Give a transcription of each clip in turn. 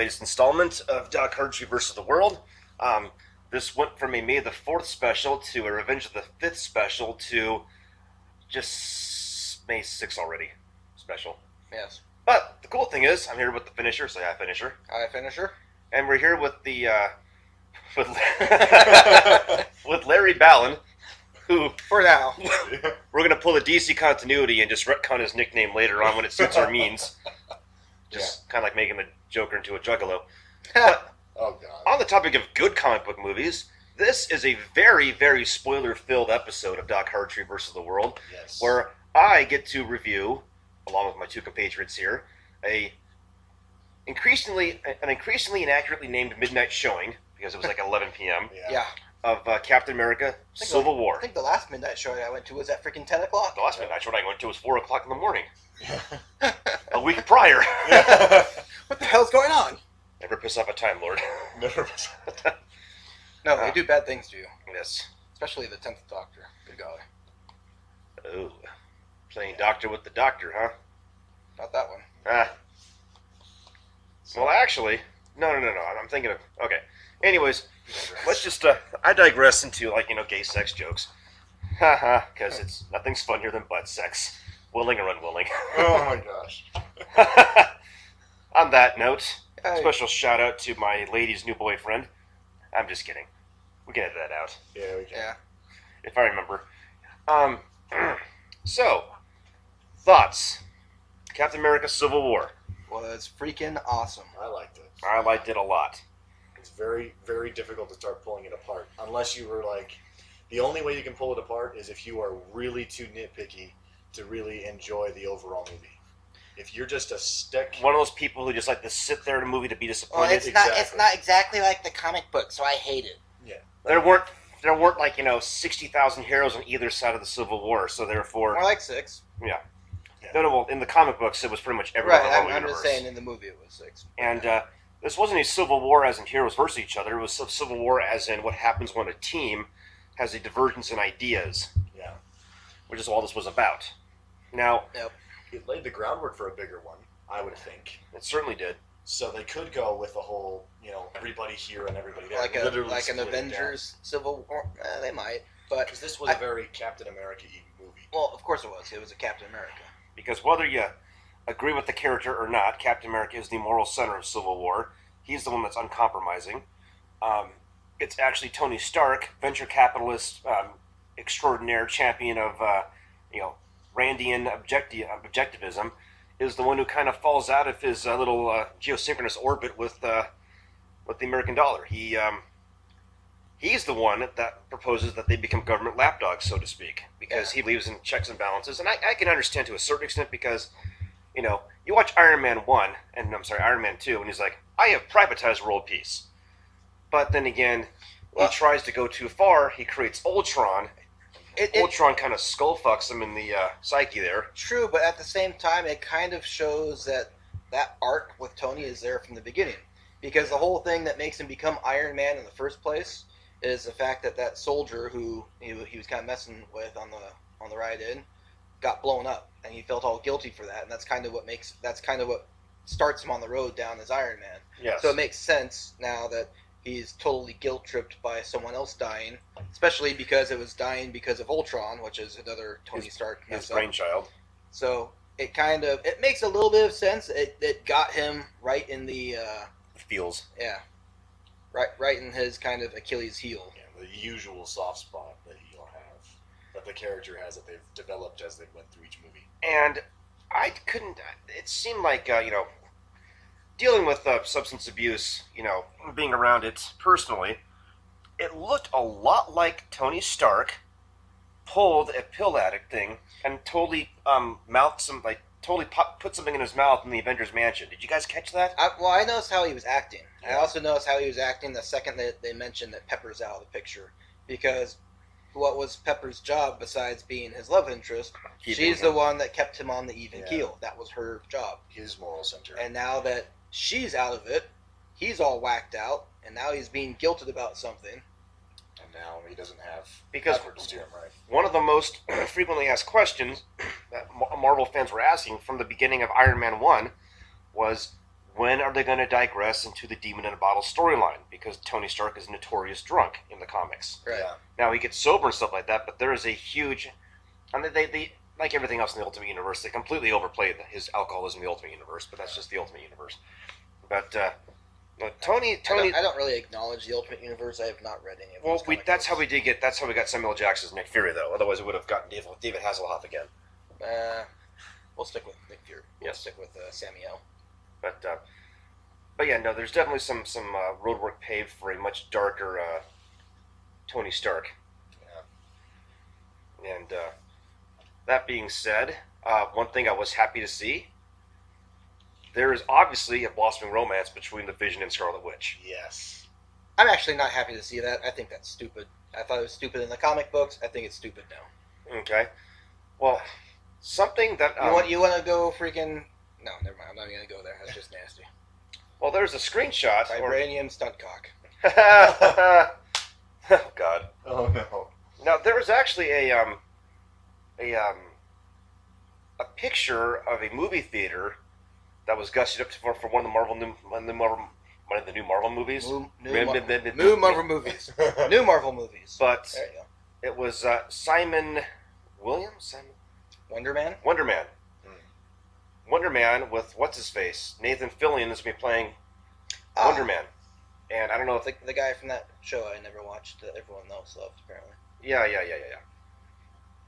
latest installment of Doc Hardtree vs. the World. This went from a May the 4th special to a Revenge of the 5th special to just May 6th already special. Yes. But the cool thing is, I'm here with the finisher, say hi finisher. Hi, finisher. And we're here with the, with, with Larry Ballen, who... For now. We're going to pull the DC continuity and just retcon his nickname later on when it suits our means. Just kind of like making the Joker into a juggalo. But oh, God. on the topic of good comic book movies, this is a very, very spoiler-filled episode of Doc Hardtree vs. the World, where I get to review, along with my two compatriots here, an increasingly inaccurately named midnight showing, because it was like 11 p.m., of Captain America Civil War. I think the last midnight showing I went to was at freaking 10 o'clock. The last midnight showing I went to was 4 o'clock in the morning. A week prior. What the hell's going on? Never piss off a Time Lord. Never piss off. No, they do bad things to you. Yes. Especially the 10th Doctor. Good golly. Oh. Playing doctor with the doctor, huh? Not that one. Well, actually, no. I'm thinking of... Okay. Anyways, let's just... I digress into, gay sex jokes. Haha, because it's nothing's funnier than butt sex. Willing or unwilling. Oh, my gosh. On that note, special shout out to my lady's new boyfriend. I'm just kidding. We can edit that out. Yeah, we can. Yeah. If I remember. So, thoughts. Captain America Civil War. Was freaking awesome. I liked it. I liked it a lot. It's very, very difficult to start pulling it apart. Unless you were the only way you can pull it apart is if you are really too nitpicky to really enjoy the overall movie. If you're just a stick... One of those people who just like to sit there in a movie to be disappointed. Well, it's not exactly like the comic book, so I hate it. Yeah. There weren't 60,000 heroes on either side of the Civil War, so therefore... More like 6. Yeah. No, well, in the comic books, it was pretty much everyone in the Right, I'm universe. just saying in the movie it was 6. And this wasn't a Civil War as in heroes versus each other. It was a Civil War as in what happens when a team has a divergence in ideas. Yeah. Which is all this was about. Now... Yep. It laid the groundwork for a bigger one, I would think. It certainly did. So they could go with the whole, everybody here and everybody there. Like an Avengers Civil War. They might, but... Because this was a very Captain America-y movie. Well, of course it was. It was a Captain America. Because whether you agree with the character or not, Captain America is the moral center of Civil War. He's the one that's uncompromising. It's actually Tony Stark, venture capitalist, extraordinaire champion of, Randian objectivism, is the one who kind of falls out of his little geosynchronous orbit with the American dollar. He's the one that proposes that they become government lapdogs, so to speak, because he believes in checks and balances. And I can understand to a certain extent because, you watch Iron Man 1, and Iron Man 2, and he's like, I have privatized world peace. But then again, he tries to go too far, he creates Ultron. Ultron kind of skull fucks him in the psyche there. True, but at the same time, it kind of shows that arc with Tony is there from the beginning. Because the whole thing that makes him become Iron Man in the first place is the fact that soldier who he was kind of messing with on the ride in got blown up, and he felt all guilty for that, and that's kind of what starts him on the road down as Iron Man. Yes. So it makes sense now that he's totally guilt-tripped by someone else dying, especially because it was dying because of Ultron, which is another Tony Stark his brainchild. So it makes a little bit of sense. It got him right in the feels. Yeah. Right in his kind of Achilles heel. Yeah, the usual soft spot that he'll have, that the character has, that they've developed as they went through each movie. And it seemed like, dealing with substance abuse, being around it personally, it looked a lot like Tony Stark pulled a pill addict thing and totally put something in his mouth in the Avengers Mansion. Did you guys catch that? I noticed how he was acting. Yeah. I also noticed how he was acting the second that they mentioned that Pepper's out of the picture. Because what was Pepper's job besides being his love interest? She's the one that kept him on the even keel. That was her job. His moral center. And now that she's out of it, he's all whacked out, and now he's being guilted about something. And now he doesn't have effort to steer him right. One of the most frequently asked questions that Marvel fans were asking from the beginning of Iron Man 1 was, when are they going to digress into the Demon in a Bottle storyline? Because Tony Stark is a notorious drunk in the comics. Right. Yeah. Now, he gets sober and stuff like that, but there is a huge... I mean, they like everything else in the Ultimate Universe, they completely overplayed his alcoholism in the Ultimate Universe, but that's just the Ultimate Universe. But Tony... I don't really acknowledge the Ultimate Universe. I have not read any of those comic that's books. that's how we got Samuel Jackson's Nick Fury, though. Otherwise, we would have gotten David Hasselhoff again. We'll stick with Nick Fury. We'll Yes. stick with Samuel. But yeah, no, there's definitely some roadwork paved for a much darker Tony Stark. Yeah. And that being said, one thing I was happy to see, there is obviously a blossoming romance between the Vision and Scarlet Witch. Yes. I'm actually not happy to see that. I think that's stupid. I thought it was stupid in the comic books. I think it's stupid now. Okay. Well, something that... You want to go freaking... No, never mind. I'm not even going to go there. That's just nasty. Well, there's a screenshot... Vibranium stunt cock. Oh, God. Oh no. Now, there was actually a picture of a movie theater that was gussied up for one of the new Marvel movies. New Marvel movies. New Marvel movies. But There you go. it was Simon Williams? Wonder Man? Wonder Man. Wonder Man with what's his face? Nathan Fillion is going to be playing Wonder Man. And I don't know if The guy from that show I never watched that everyone else loved, apparently. Yeah.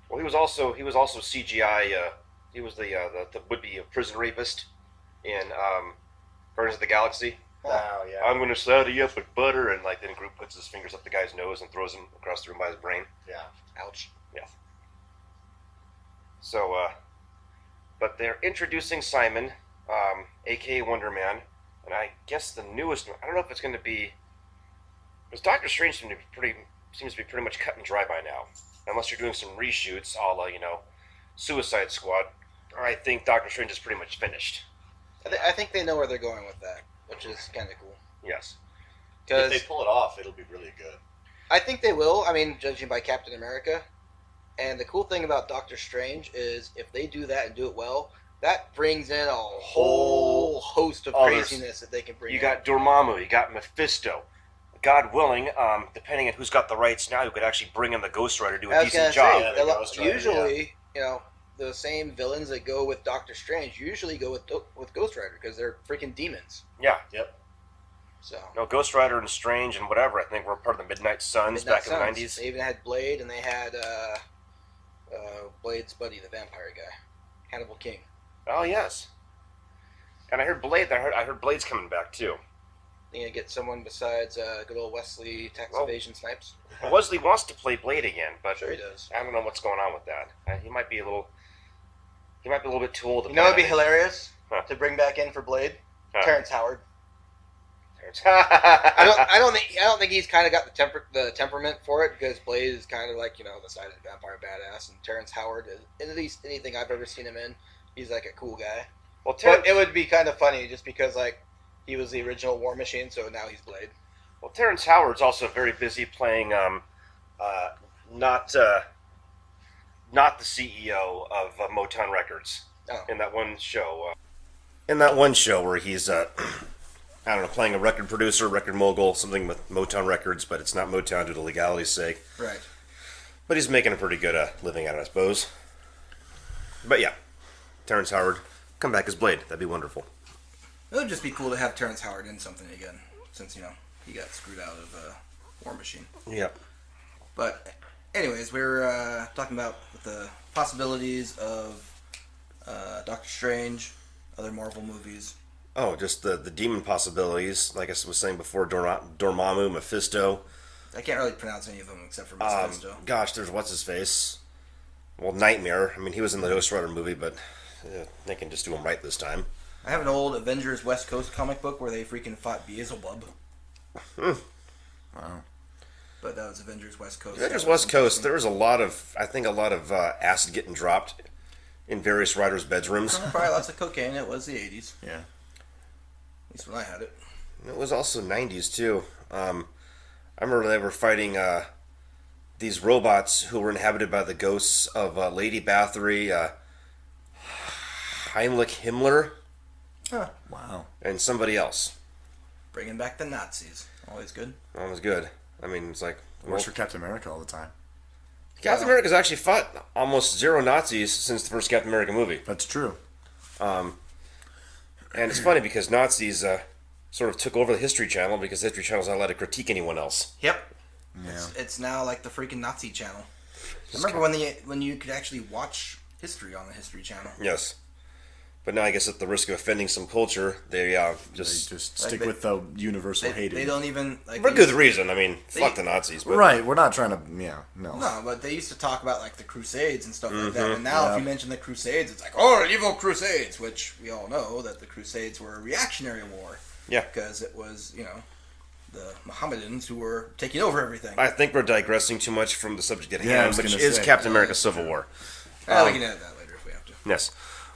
Well, he was also CGI. He was the would-be prison rapist in Guardians of the Galaxy. Oh yeah. I'm going to saddle you up with butter, and like then Groot puts his fingers up the guy's nose and throws him across the room by his brain. Yeah. Ouch. Yeah. So, but they're introducing Simon, aka Wonder Man, and I guess the newest. I don't know if it's going to be because Doctor Strange seems to be pretty much cut and dry by now, unless you're doing some reshoots, a la Suicide Squad. I think Doctor Strange is pretty much finished. I think they know where they're going with that, which is kind of cool. Yes. If Because they pull it off, it'll be really good. I think they will. I mean, judging by Captain America. And the cool thing about Doctor Strange is if they do that and do it well, that brings in a whole host of craziness that they can bring in. You got Dormammu, you got Mephisto. God willing, depending on who's got the rights now, you could actually bring in the Ghost Rider to do I a was gonna decent job. say, Yeah, the Ghost Rider, usually, the same villains that go with Doctor Strange usually go with Ghost Rider because they're freaking demons. Yeah. Yep. So No, Ghost Rider and Strange and whatever, I think were part of the Midnight Suns back in the Suns. 90s. They even had Blade, and they had Blade's buddy, the vampire guy, Hannibal King. Oh, yes. And I heard I heard Blade's coming back, too. You gonna get someone besides good old Wesley Tax Well, Evasion Snipes? Wesley wants to play Blade again, but Sure he does. I don't know what's going on with that. He might be a little bit too old to You know play it'd be that. hilarious Huh. to bring back in for Blade? Huh. Terrence Howard. I I don't think he's kind of got the temperament for it because Blade is kind of like the side of the vampire badass, and Terrence Howard is, at least anything I've ever seen him in, he's like a cool guy. Well, But it would be kind of funny just because he was the original War Machine, so now he's Blade. Well, Terrence Howard's also very busy playing not the CEO of Motown Records Oh. in that one show. In that one show where he's I don't know, playing a record producer, record mogul, something with Motown Records, but it's not Motown due to legality's sake. Right. But he's making a pretty good living at it, I suppose. But yeah, Terrence Howard, come back as Blade. That'd be wonderful. It would just be cool to have Terrence Howard in something again, since he got screwed out of War Machine. Yep. But anyways, we're talking about the possibilities of Doctor Strange, other Marvel movies. Oh, just the demon possibilities. Like I was saying before, Dormammu, Mephisto. I can't really pronounce any of them except for Mephisto. Gosh, there's what's his face. Well, Nightmare. I mean, he was in the Ghost Rider movie, but they can just do him right this time. I have an old Avengers West Coast comic book where they freaking fought Beelzebub. Wow. But that was Avengers West Coast. Avengers West Coast. There was a lot of acid getting dropped in various writers' bedrooms. Probably lots of cocaine. It was the 80s. Yeah. At least when I had it. It was also 90s too. I remember they were fighting these robots who were inhabited by the ghosts of Lady Bathory, Heinrich Himmler, Huh. Wow. and somebody else. Bringing back the Nazis. Always good. That was good. I mean, it's like Works for Captain America all the time. Captain America's actually fought almost zero Nazis since the first Captain America movie. That's true. And it's funny because Nazis sort of took over the History Channel because the History Channel's not allowed to critique anyone else. Yep. Yeah. It's now like the freaking Nazi channel. Just Remember when you could actually watch history on the History Channel? Yes. But now I guess at the risk of offending some culture, they just... They just stick with the universal hating. They don't even... Like, for good reason. I mean, fuck the Nazis. But Right, we're not trying to... Yeah, no. No, but they used to talk about like the Crusades and stuff like that. Mm-hmm. And now Yeah. if you mention the Crusades, it's like, oh, evil Crusades, which we all know that the Crusades were a reactionary war. Yeah. Because it was, the Mohammedans who were taking over everything. I think we're digressing too much from the subject at Yeah, I hand, was which gonna is say. Captain America Civil War. We can edit that later if we have to. Yes.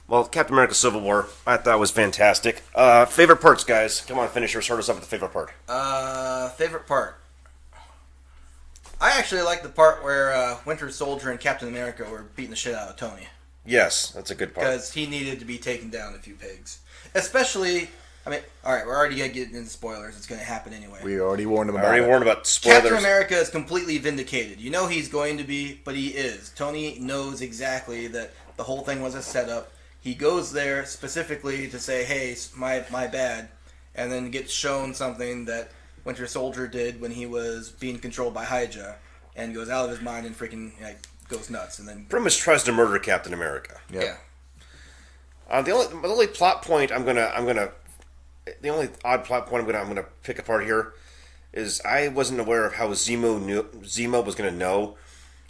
Well, Captain America Civil War, I thought was fantastic. Favorite parts, guys? Come on, finish or start us off with the favorite part. Favorite part. I actually like the part where Winter Soldier and Captain America were beating the shit out of Tony. Yes, that's a good part. Because he needed to be taken down a few pegs. Especially, I mean, alright, we're already getting into spoilers. It's going to happen anyway. We already warned them I about already it. warned about spoilers. Captain America is completely vindicated. You know he's going to be, but he is. Tony knows exactly that the whole thing was a setup. He goes there specifically to say, hey, my bad, and then gets shown something that Winter Soldier did when he was being controlled by Hydra, and goes out of his mind and freaking goes nuts, and then Pretty much tries to murder Captain America. Yep. yeah. The only plot point the only odd plot point I'm gonna pick apart here is I wasn't aware of how Zemo was gonna know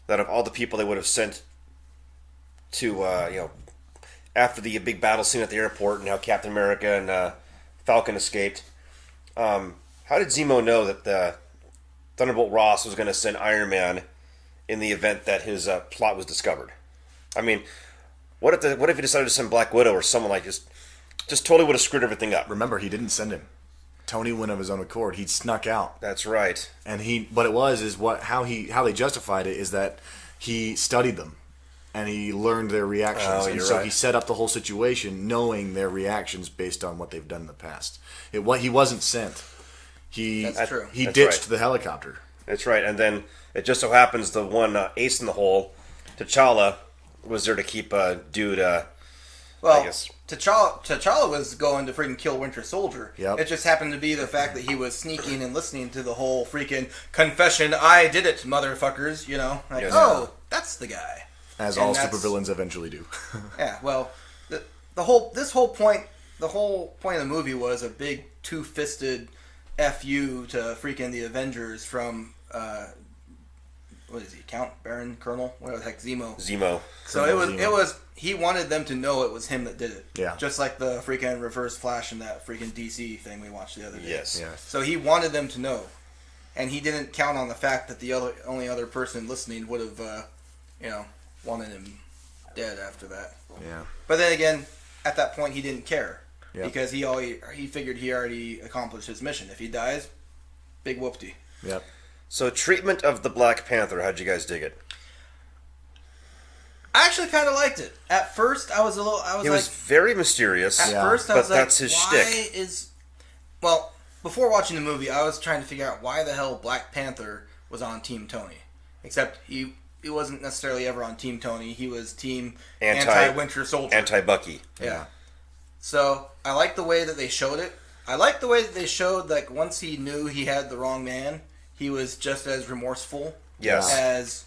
that of all the people they would have sent to after the big battle scene at the airport and how Captain America and Falcon escaped. How did Zemo know that Thunderbolt Ross was going to send Iron Man in the event that his plot was discovered? I mean, what if he decided to send Black Widow or someone like this? Just totally would have screwed everything up. Remember, he didn't send him. Tony went of his own accord. He snuck out. That's right. And how they justified it is that he studied them. And he learned their reactions. Oh, and you're so right. he set up the whole situation knowing their reactions based on what they've done in the past. He wasn't sent. That's true. He That's ditched right. the helicopter. That's right. And then it just so happens the one ace in the hole, T'Challa, was there to keep dude. Well, I guess. T'Challa was going to freaking kill Winter Soldier. Yep. It just happened to be the fact that he was sneaking and listening to the whole freaking confession, I did it, motherfuckers, Like, Yes. oh, that's the guy. As And all that's- supervillains eventually do. Yeah, well, the whole point of the movie was a big two-fisted FU to freaking the Avengers from, what is he, Count, Baron, Colonel, what the heck, Zemo. Zemo. So he wanted them to know it was him that did it. Yeah. Just like the freaking Reverse Flash in that freaking DC thing we watched the other day. Yes. Yes. So he wanted them to know. And he didn't count on the fact that the only other person listening would have, wanted him dead after that. Yeah. But then again, at that point he didn't care. Yep. Because he figured he already accomplished his mission. If he dies, big whoopty. Yep. So treatment of the Black Panther, how'd you guys dig it? I actually kind of liked it. At first, I was He was very mysterious. At Yeah. first, I But was like, that's his why shtick. Well, before watching the movie, I was trying to figure out why the hell Black Panther was on Team Tony. Except he wasn't necessarily ever on Team Tony. He was Team Anti-Winter Soldier. Anti-Bucky. Yeah. So, I like the way that they showed it. I like the way that they showed, like, once he knew he had the wrong man, he was just as remorseful Yes. as,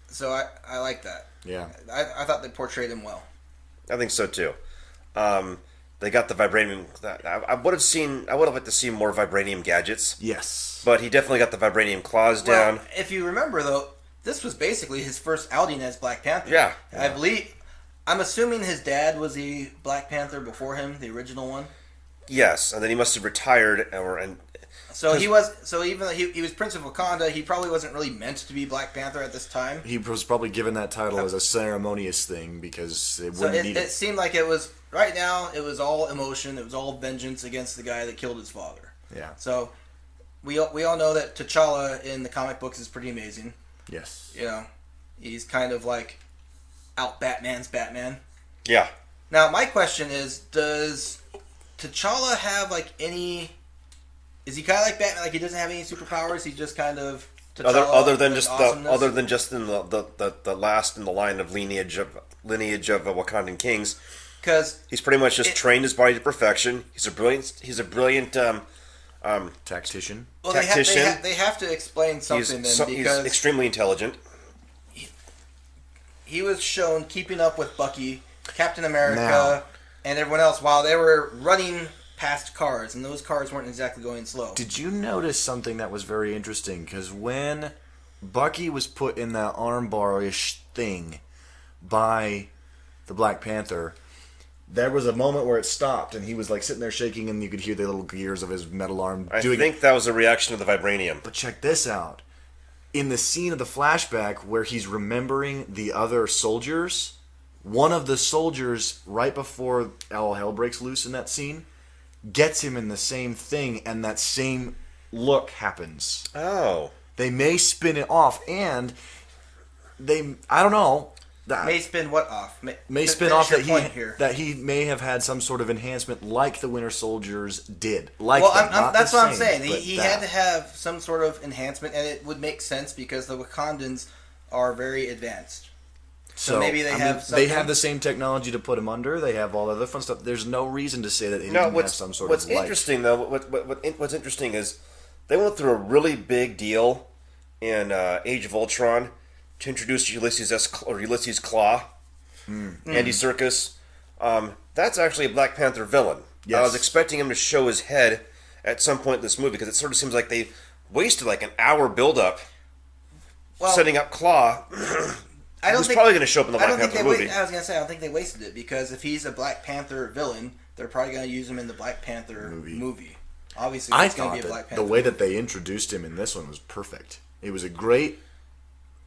So, I like that. Yeah. I thought they portrayed him well. I think so too. They got the vibranium. I would have liked to see more vibranium gadgets, Yes. but he definitely got the vibranium claws down. Well, if you remember, though, this was basically his first outing as Black Panther. Yeah. I'm assuming his dad was the Black Panther before him, the original one. Yes, and then he must have retired, So even though he was Prince of Wakanda, he probably wasn't really meant to be Black Panther at this time. He was probably given that title as a ceremonious thing because it So wouldn't need it seemed like it was, right now, it was all emotion, it was all vengeance against the guy that killed his father. Yeah. So we all know that T'Challa in the comic books is pretty amazing. Yes. He's kind of like out Batman's Batman. yeah. Now, my question is, does T'Challa have like any? Is he kind of like Batman? Like he doesn't have any superpowers. He's just kind of T'Challa, other than like, just awesomeness? other than just in the last in the line of lineage of Wakandan kings. Because He's pretty much just trained his body to perfection. He's a brilliant Tactician. well, tactician. they have to explain something he's then because extremely intelligent. he was shown keeping up with Bucky, Captain America, Now. and everyone else while they were running past cars, and those cars weren't exactly going slow. Did you notice something that was very interesting? Because when Bucky was put in that armbar-ish thing by the Black Panther, there was a moment where it stopped, and he was like sitting there shaking, and you could hear the little gears of his metal arm I doing think that was a reaction to the vibranium. But check this out. In the scene of the flashback where he's remembering the other soldiers, one of the soldiers, right before all hell breaks loose in that scene, gets him in the same thing, and that same look happens. Oh. They may spin it off, and I don't know. May spin what off? May spin finish off your that point here. he may have had some sort of enhancement like the Winter Soldiers did. Like Well, them, not that's the what I'm same, saying. but He that. had to have some sort of enhancement, and it would make sense because the Wakandans are very advanced. So maybe they have They something- have the same technology to put him under. They have all other fun stuff. There's no reason to say that they didn't have some sort what's of life. interesting though, what's interesting is they went through a really big deal in Age of Ultron to introduce Ulysses Claw, Andy Serkis. That's actually a Black Panther villain. Yes. I was expecting him to show his head at some point in this movie because it sort of seems like they wasted like an hour build-up setting up Claw. I don't He's think, probably going to show up in the I Black don't think Panther they movie. I was gonna say I don't think they wasted it because if he's a Black Panther villain, they're probably gonna use him in the Black Panther movie. Obviously, I it's gonna thought be a Black that Panther. the way that they introduced him in this one was perfect. It was a great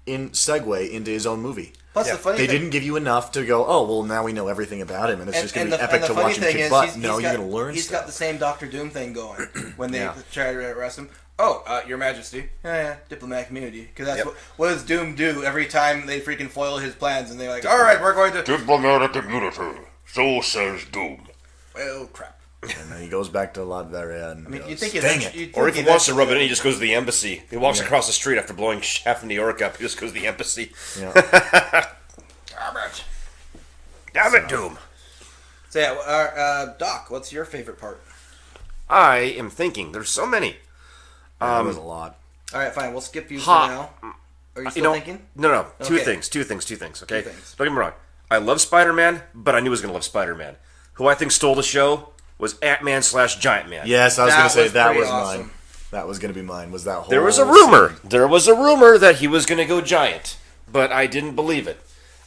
segue into his own movie. Plus, Yeah. the funny They thing, didn't give you enough to go, oh, well, now we know everything about him, and it's just going to be epic to funny watch him thing kick is, butt. he's No, you're got- going to learn He's stuff. got the same Doctor Doom thing going when they Yeah. try to arrest him. Oh, Your Majesty. Yeah, diplomatic immunity. Because that's Yep. what does Doom do every time they freaking foil his plans and they're like, all right, we're going to... Diplomatic immunity. So says Doom. Oh, crap. And then he goes back to Latveria and I mean, goes, you think dang eventually... it. Or if he wants to rub it in, he just goes to the embassy. He walks across the street after blowing half of New York up. He just goes to the embassy. Yeah. Damn it, Doom. So, yeah, Doc, what's your favorite part? I am thinking. There's so many. That was a lot. All right, fine. We'll skip you for Ha- now. Are you still thinking? No. Two Okay. things. Okay. Two things. Don't get me wrong. I love Spider-Man, but I knew I was going to love Spider-Man. Who I think stole the show was Ant-Man / Giant Man. Yes, I was going That to say was that pretty was awesome. mine. That was going to be mine. Was that whole There was a rumor. There was a rumor that he was going to go giant, but I didn't believe it.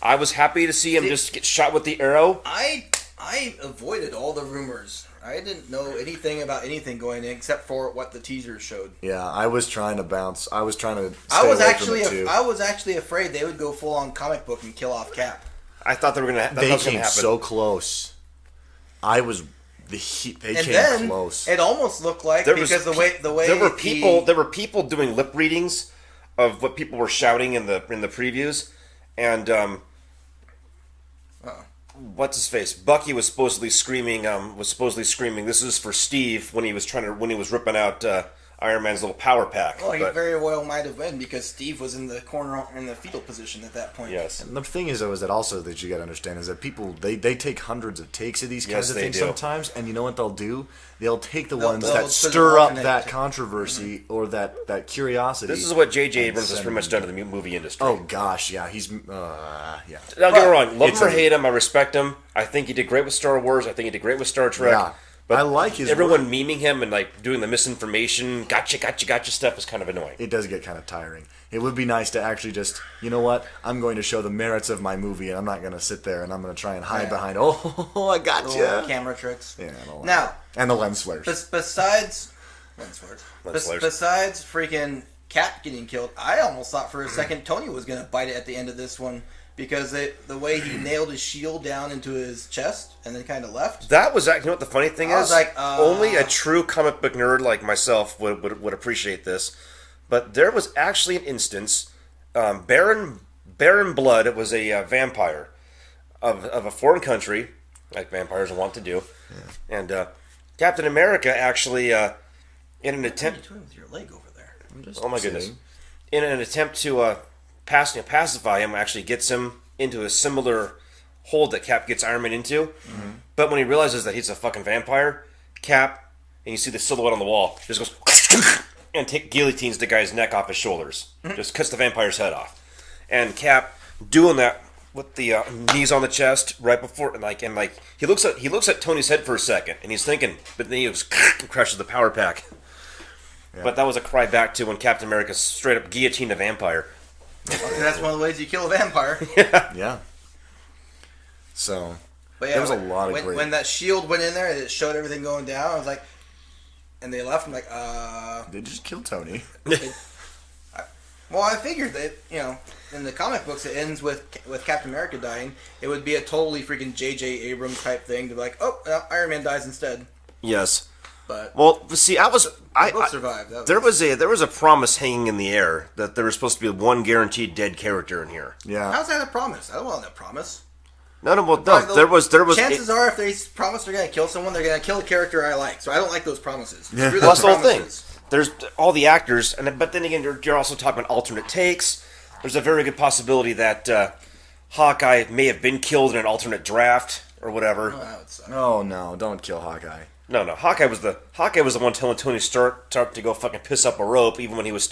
I was happy to see him just get shot with the arrow. I avoided all the rumors. I didn't know anything about anything going in except for what the teasers showed. Yeah, I was trying to bounce. I was trying to stay I was away actually from it too. I was actually afraid they would go full on comic book and kill off Cap. I thought they were going to. They That was going came to happen. so close. They And came then close. it almost looked like There was because the way there were people doing lip readings of what people were shouting in the previews, and what's his face? Bucky was supposedly screaming. This is for Steve when he was ripping out Iron Man's little power pack. Well, he But- very well might have been because Steve was in the corner in the fetal position at that point. yes. And the thing is, though, is that also that you got to understand is that people they take hundreds of takes of these kinds Yes, of they things do. sometimes, and you know what they'll do? They'll take the They'll- ones they'll that put stir an up alternate- that controversy or that curiosity. This is what J.J. Abrams has send pretty much them- done to the movie industry. Oh gosh, yeah, he's yeah. Don't get me wrong. Love It's him or a- hate him, I respect him. I think he did great with Star Wars. I think he did great with Star Trek. Yeah. But I like his everyone memeing him and like doing the misinformation, gotcha stuff is kind of annoying. It does get kind of tiring. It would be nice to actually just, you know what? I'm going to show the merits of my movie, and I'm not going to sit there and I'm going to try and hide Yeah. behind. Oh, I got Little you. camera tricks. Yeah, I don't like Now, it. And the lens flares. besides Lens flares. besides freaking Cap getting killed, I almost thought for a second Tony was gonna bite it at the end of this one because the way he nailed his shield down into his chest and then kind of left. That was, you know what the funny thing I is? was like, only a true comic book nerd like myself would appreciate this. But there was actually an instance, Baron Blood was a vampire of a foreign country like vampires want to do. Yeah. And Captain America actually, in an attempt... What are you doing with your leg over there? Oh my goodness. In an attempt to pacify him, actually gets him into a similar hold that Cap gets Iron Man into. Mm-hmm. But when he realizes that he's a fucking vampire, Cap, and you see the silhouette on the wall, just goes and guillotines the guy's neck off his shoulders. Mm-hmm. Just cuts the vampire's head off. And Cap doing that with the knees on the chest right before, and he looks at Tony's head for a second, and he's thinking, but then he just crushes the power pack. Yeah. But that was a cry back to when Captain America straight up guillotined a vampire. Well, that's one of the ways you kill a vampire. Yeah. So, but yeah, there was a lot of great... When that shield went in there and it showed everything going down, I was like... And they left, I'm like, They just killed Tony. Well, I figured that, in the comic books it ends with Captain America dying. It would be a totally freaking J.J. Abrams type thing to be like, Iron Man dies instead. Yes. But well, see, I both survived. There was a promise hanging in the air that there was supposed to be one guaranteed dead character in here. Yeah. How's that a promise? I don't want that promise. No. There was. Chances are, if they promise they're going to kill someone, they're going to kill a character I like. So I don't like those promises. Yeah. Well, that's the whole thing. There's all the actors, but then again, you're also talking about alternate takes. There's a very good possibility that Hawkeye may have been killed in an alternate draft or whatever. Oh, that would suck. Oh no! Don't kill Hawkeye. No. Hawkeye was the one telling Tony Stark to go fucking piss up a rope, even when he was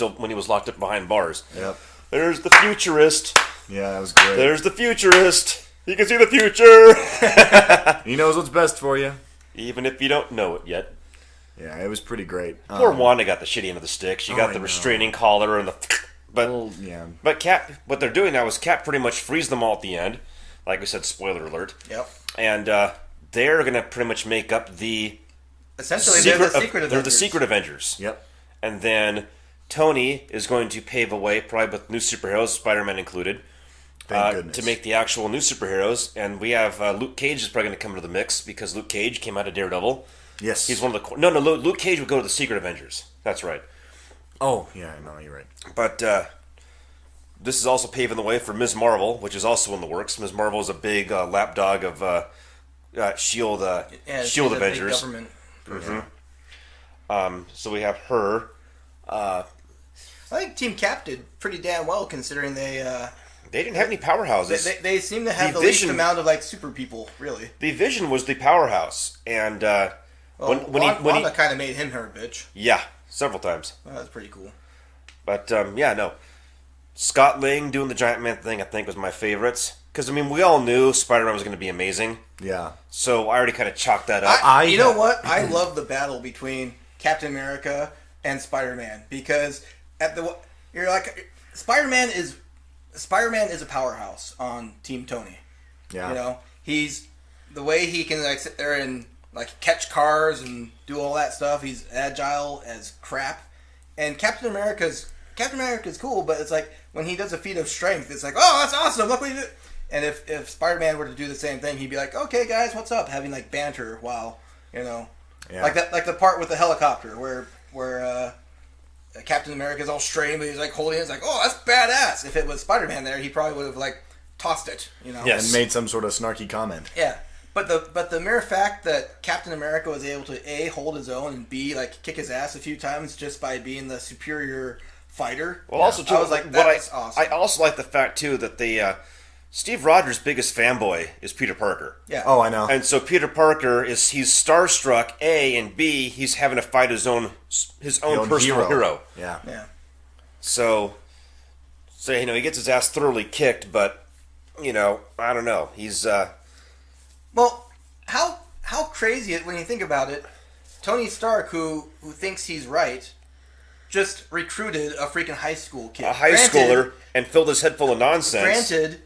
locked up behind bars. Yep. There's the futurist. Yeah, that was great. There's the futurist. He can see the future. He knows what's best for you, even if you don't know it yet. Yeah, it was pretty great. Poor Wanda got the shitty end of the stick. She got the restraining collar and the. But Cap, what they're doing now is Cap pretty much frees them all at the end. Like we said, spoiler alert. Yep. And they're going to pretty much make up the. Essentially, they're the Secret Avengers. They're the Secret Avengers. Yep. And then Tony is going to pave a way, probably with new superheroes, Spider-Man included, to make the actual new superheroes. And we have Luke Cage is probably going to come into the mix because Luke Cage came out of Daredevil. Yes. He's one of the... No, Luke Cage would go to the Secret Avengers. That's right. Oh, yeah, no, you're right. But this is also paving the way for Ms. Marvel, which is also in the works. Ms. Marvel is a big lapdog of S.H.I.E.L.D. S.H.I.E.L.D. Avengers. Big government. Mm-hmm. So we have her. I think Team Cap did pretty damn well considering they didn't have any powerhouses. They seem to have the least amount of super people, really. The Vision was the powerhouse, and Wanda kind of made him her bitch. Yeah, several times. Well, that's pretty cool. But Scott Lang doing the Giant Man thing, I think, was my favorites. Because we all knew Spider-Man was going to be amazing. Yeah. So I already kind of chalked that up. You know what? I love the battle between Captain America and Spider-Man because you're like Spider-Man is a powerhouse on Team Tony. Yeah. He's the way he can sit there and catch cars and do all that stuff. He's agile as crap. And Captain America's cool, but it's like when he does a feat of strength, it's like, oh, that's awesome! Look what he did. And if Spider-Man were to do the same thing, he'd be like, okay, guys, what's up? Having banter while like the part with the helicopter where Captain America's all strained, but he's holding it. It's like, oh, that's badass. If it was Spider-Man there, he probably would have tossed it, Yes. And made some sort of snarky comment. Yeah. But the mere fact that Captain America was able to A, hold his own, and B, kick his ass a few times just by being the superior fighter. Well, also too, I was like, that's awesome. I also like the fact too that the Steve Rogers' biggest fanboy is Peter Parker. Yeah. Oh, I know. And so Peter Parker he's starstruck, A, and B, he's having to fight his own personal hero. Yeah. Yeah. So he gets his ass thoroughly kicked, but I don't know. He's well, how crazy it when you think about it. Tony Stark, who thinks he's right, just recruited a freaking high school kid. A high schooler, and filled his head full of nonsense. Granted,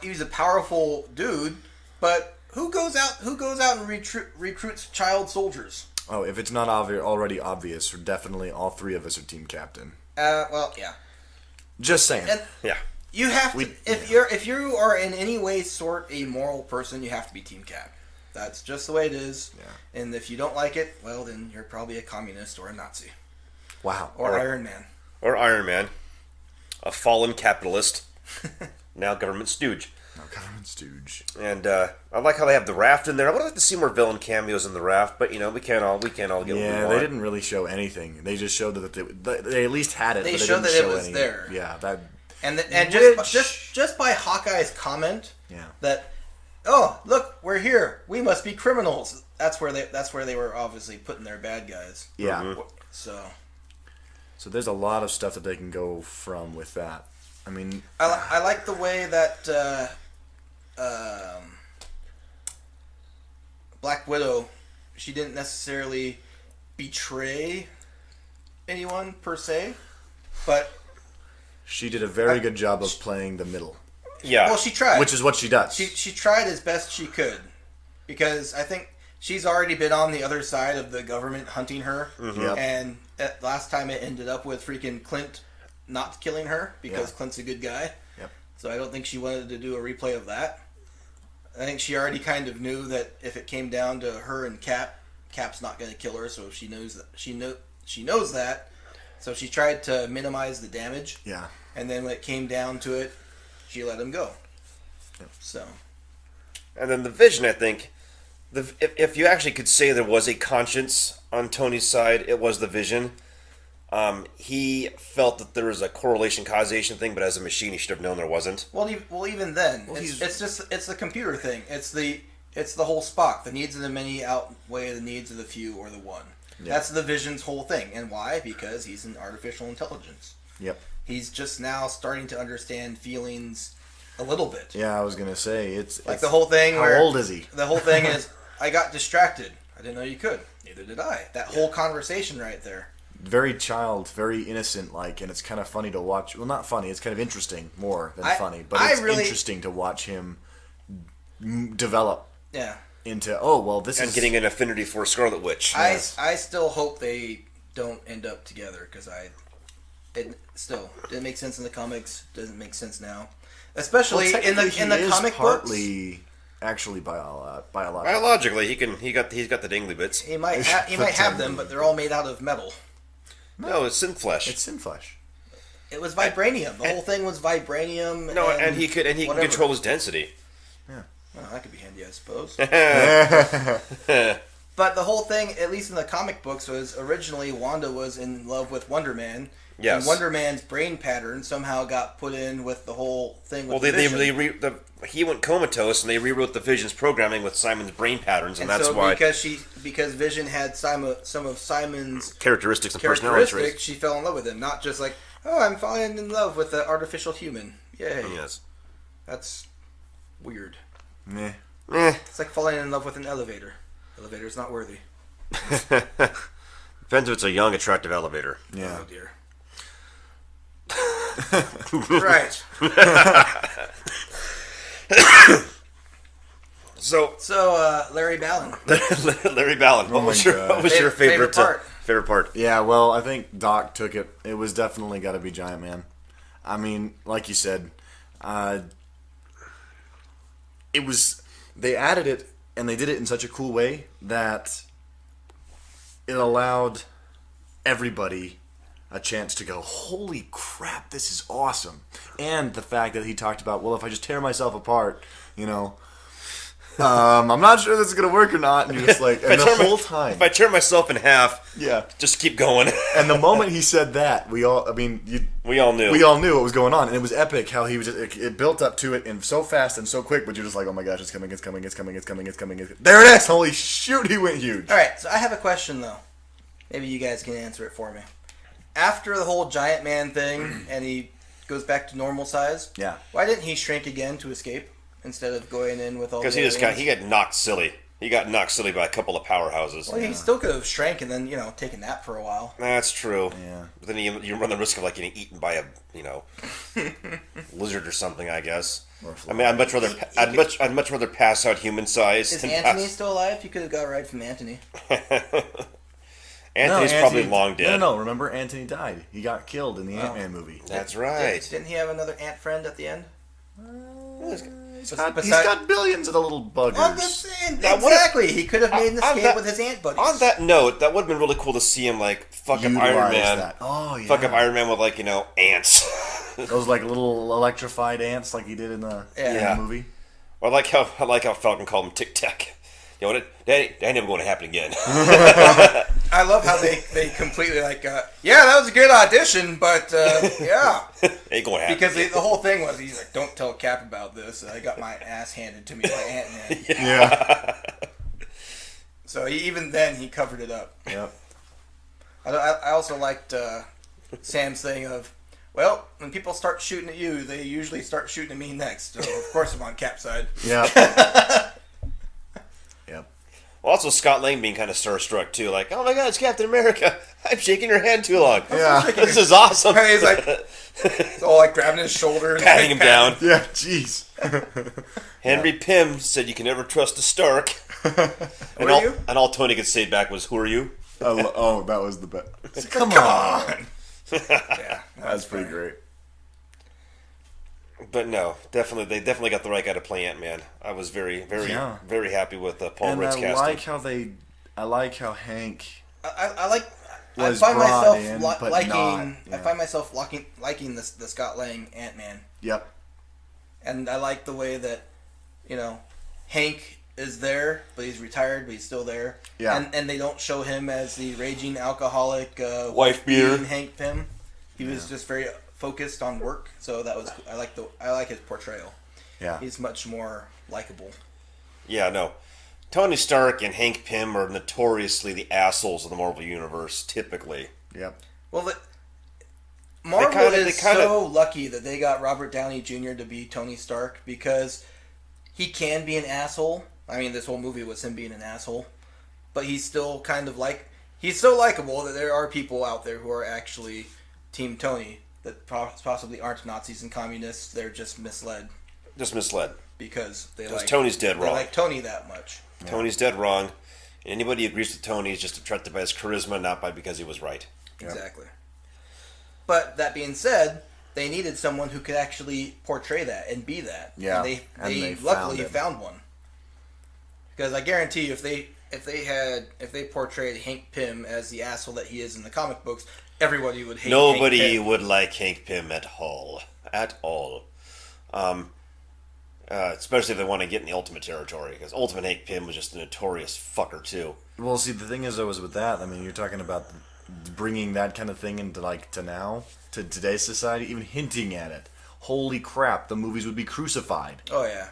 he's a powerful dude, but who goes out and recruits child soldiers? Oh, if it's not already obvious, definitely all three of us are Team Captain. Well, yeah. Just saying. And yeah. You have to if you are in any way a moral person, you have to be Team Cap. That's just the way it is. Yeah. And if you don't like it, well, then you're probably a communist or a Nazi. Wow. Or Iron Man. Or Iron Man. A fallen capitalist. Now government stooge. No, government stooge. And I like how they have the raft in there. I would like to see more villain cameos in the raft, but we can't all get what we Yeah, want. they didn't really show anything. They just showed that they at least had it. They but showed didn't that it show was any. there. Yeah, that. And Which- just by Hawkeye's comment Yeah. that, oh look, we're here. We must be criminals. That's where they were obviously putting their bad guys. Yeah. Mm-hmm. So there's a lot of stuff that they can go from with that. I mean, I like the way that Black Widow, she didn't necessarily betray anyone per se, but she did a very good job of playing the middle, Yeah. well, she tried. which is what she does. She tried as best she could, because I think she's already been on the other side of the government hunting her, Yep. and last time it ended up with freaking Clint not killing her because Yeah. Clint's a good guy. Yep. So I don't think she wanted to do a replay of that. I think she already kind of knew that if it came down to her and Cap's not going to kill her, so she knows that she knows that. So she tried to minimize the damage. Yeah. And then when it came down to it, she let him go. Yep. So. And then the Vision, I think, if you actually could say there was a conscience on Tony's side, it was the Vision. He felt that there was a correlation causation thing, but as a machine, he should have known there wasn't. Well, even then, Well, it's the computer thing. It's the whole Spock. The needs of the many outweigh the needs of the few or the one. Yeah. That's the Vision's whole thing. And why? Because he's an artificial intelligence. Yep. He's just now starting to understand feelings a little bit. Yeah, I was gonna say it's Like the whole thing. How where old is he? The whole thing is, I got distracted. I didn't know you could. Neither did I. That whole conversation right there. Very very innocent like, and it's kind of funny to watch. Well, not funny. It's kind of interesting more than funny, but it's interesting to watch him develop Yeah. into this And is getting an affinity for Scarlet Witch. I still hope they don't end up together, because it didn't make sense in the comics. Doesn't make sense now, especially in the comic partly books. Actually, biological. Biologically, he's got the dingly bits. He might have them, but they're all made out of metal. No, it's synth flesh. It's in flesh. It was vibranium. The whole thing was vibranium. No, and he can whatever. control his density. Well, that could be handy, I suppose. But the whole thing, at least in the comic books, was originally Wanda was in love with Wonder Man. Yes. And Wonder Man's brain pattern somehow got put in with the whole thing with Well, the Vision. he went comatose, and they rewrote the Vision's programming with Simon's brain patterns, and that's so why because Vision had some of Simon's characteristics and personality traits. she fell in love with him. Not just like, oh, I'm falling in love with the artificial human. Yay. Yes. That's weird. Meh. It's like falling in love with an elevator. Elevator's not worthy. Depends if it's a young, attractive elevator. Yeah. Oh dear. Right. So Larry Ballen. Larry Ballen, what was your favorite part? Favorite part? Yeah, well, I think Doc took it. It was definitely got to be Giant Man. I mean, like you said, it was. They added it, and they did it in such a cool way that it allowed everybody a chance to go, holy crap, this is awesome. And the fact that he talked about, well, if I just tear myself apart, I'm not sure this is going to work or not. And you're just like, and the whole time. If I tear myself in half, yeah, just keep going. And the moment he said that, we all knew. We all knew what was going on. And it was epic how he was it built up to it and so fast and so quick, but you're just like, oh my gosh, it's coming. There it is. Holy shoot, he went huge. All right, so I have a question, though. Maybe you guys can answer it for me. After the whole Giant Man thing and he goes back to normal size, yeah, why didn't he shrink again to escape instead of going in with all the Because he got knocked silly. He got knocked silly by a couple of powerhouses. Well, he still could have shrank and then, taken that for a while. That's true. Yeah. But then you run the risk of getting eaten by a lizard or something, I guess. I mean, I'd much rather pass out human size. Is than Anthony still alive? You could have got a ride from Anthony. Anthony's probably long dead. No, remember Anthony died. He got killed in the Ant-Man movie. That's right. Didn't he have another ant friend at the end? He's got billions of the little buggers. I'm just saying, exactly. He could have made an escape with his ant buddies. On that note, that would have been really cool to see him fuck up Iron Man. That. Oh yeah. Fuck up Iron Man with ants. Those like little electrified ants, like he did in the movie. Or I like how Falcon called him Tic Tac. You know what? That ain't never going to happen again. I love how they completely like, yeah, that was a good audition, but yeah, ain't going to happen. Because the whole thing was he's like, don't tell Cap about this. I got my ass handed to me by Ant-Man. Yeah. So even then he covered it up. Yep. I also liked Sam's thing of, well, when people start shooting at you, they usually start shooting at me next. So of course I'm on Cap's side. Yep. Well, also Scott Lang being kind of starstruck too, like, oh my God, it's Captain America! I'm shaking your hand too long. Yeah, this is awesome. And he's like, it's all like grabbing his shoulder, patting him down. Yeah, jeez. Henry Pym said, "You can never trust a Stark." And all Tony could say back was, "Who are you?" Oh, that was the best. Come on. Yeah, that's pretty great. But no, they definitely got the right guy to play Ant-Man. I was very, very, very happy with Paul Rudd's casting. I like how Hank. I find myself liking the Scott Lang Ant-Man. Yep. And I like the way that, Hank is there, but he's retired, but he's still there. Yeah. And they don't show him as the raging alcoholic wife beater Hank Pym. He was just very focused on work, so that was I like his portrayal. Yeah. He's much more likable. Yeah, no. Tony Stark and Hank Pym are notoriously the assholes of the Marvel Universe, typically. Yep. Well, Marvel is so lucky that they got Robert Downey Jr. to be Tony Stark, because he can be an asshole. I mean, this whole movie was him being an asshole. But he's still kind of he's so likable that there are people out there who are actually Team Tony that possibly aren't Nazis and communists. They're just misled. Because Tony's dead wrong. They like Tony that much. Yeah. Tony's dead wrong. And anybody who agrees with Tony is just attracted by his charisma, not because he was right. Exactly. Yep. But that being said, they needed someone who could actually portray that and be that. Yeah. And they luckily found one. Because I guarantee you, if they portrayed Hank Pym as the asshole that he is in the comic books, everybody would hate Nobody Hank Pym. would like Hank Pym at all. Especially if they want to get in the Ultimate territory, because Ultimate Hank Pym was just a notorious fucker too. Well, see, the thing is, though, is with that, I mean, you're talking about bringing that kind of thing into to today's society, even hinting at it. Holy crap, the movies would be crucified. Oh yeah.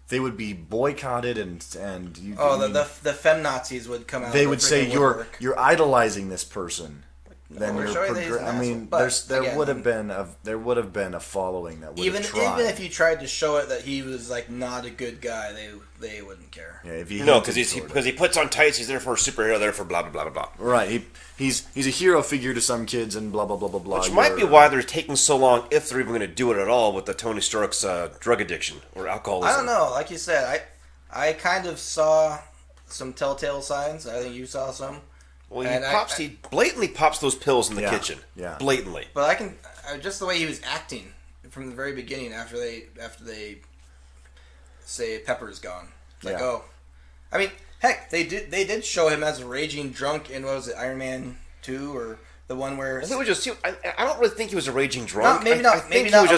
They would be boicotted and the feminazis would come out. They would say you're idolizing this person. Then there would have been a following that would even tried. Even if you tried to show it that he was not a good guy, they wouldn't care. Yeah, because he puts on tights. He's there for a superhero. There for blah blah blah blah blah. Right. He's a hero figure to some kids and blah blah blah blah blah. Which might be why they're taking so long, if they're even going to do it at all, with the Tony Stark's drug addiction or alcoholism. I don't know. Like you said, I kind of saw some telltale signs. I think you saw some. Well, he blatantly pops those pills in the kitchen. Yeah, blatantly. But just the way he was acting from the very beginning after they say Pepper's gone. I mean, heck, they did show him as a raging drunk in, what was it, Iron Man 2 or the one where I think it was just I don't really think he was a raging drunk. Maybe not a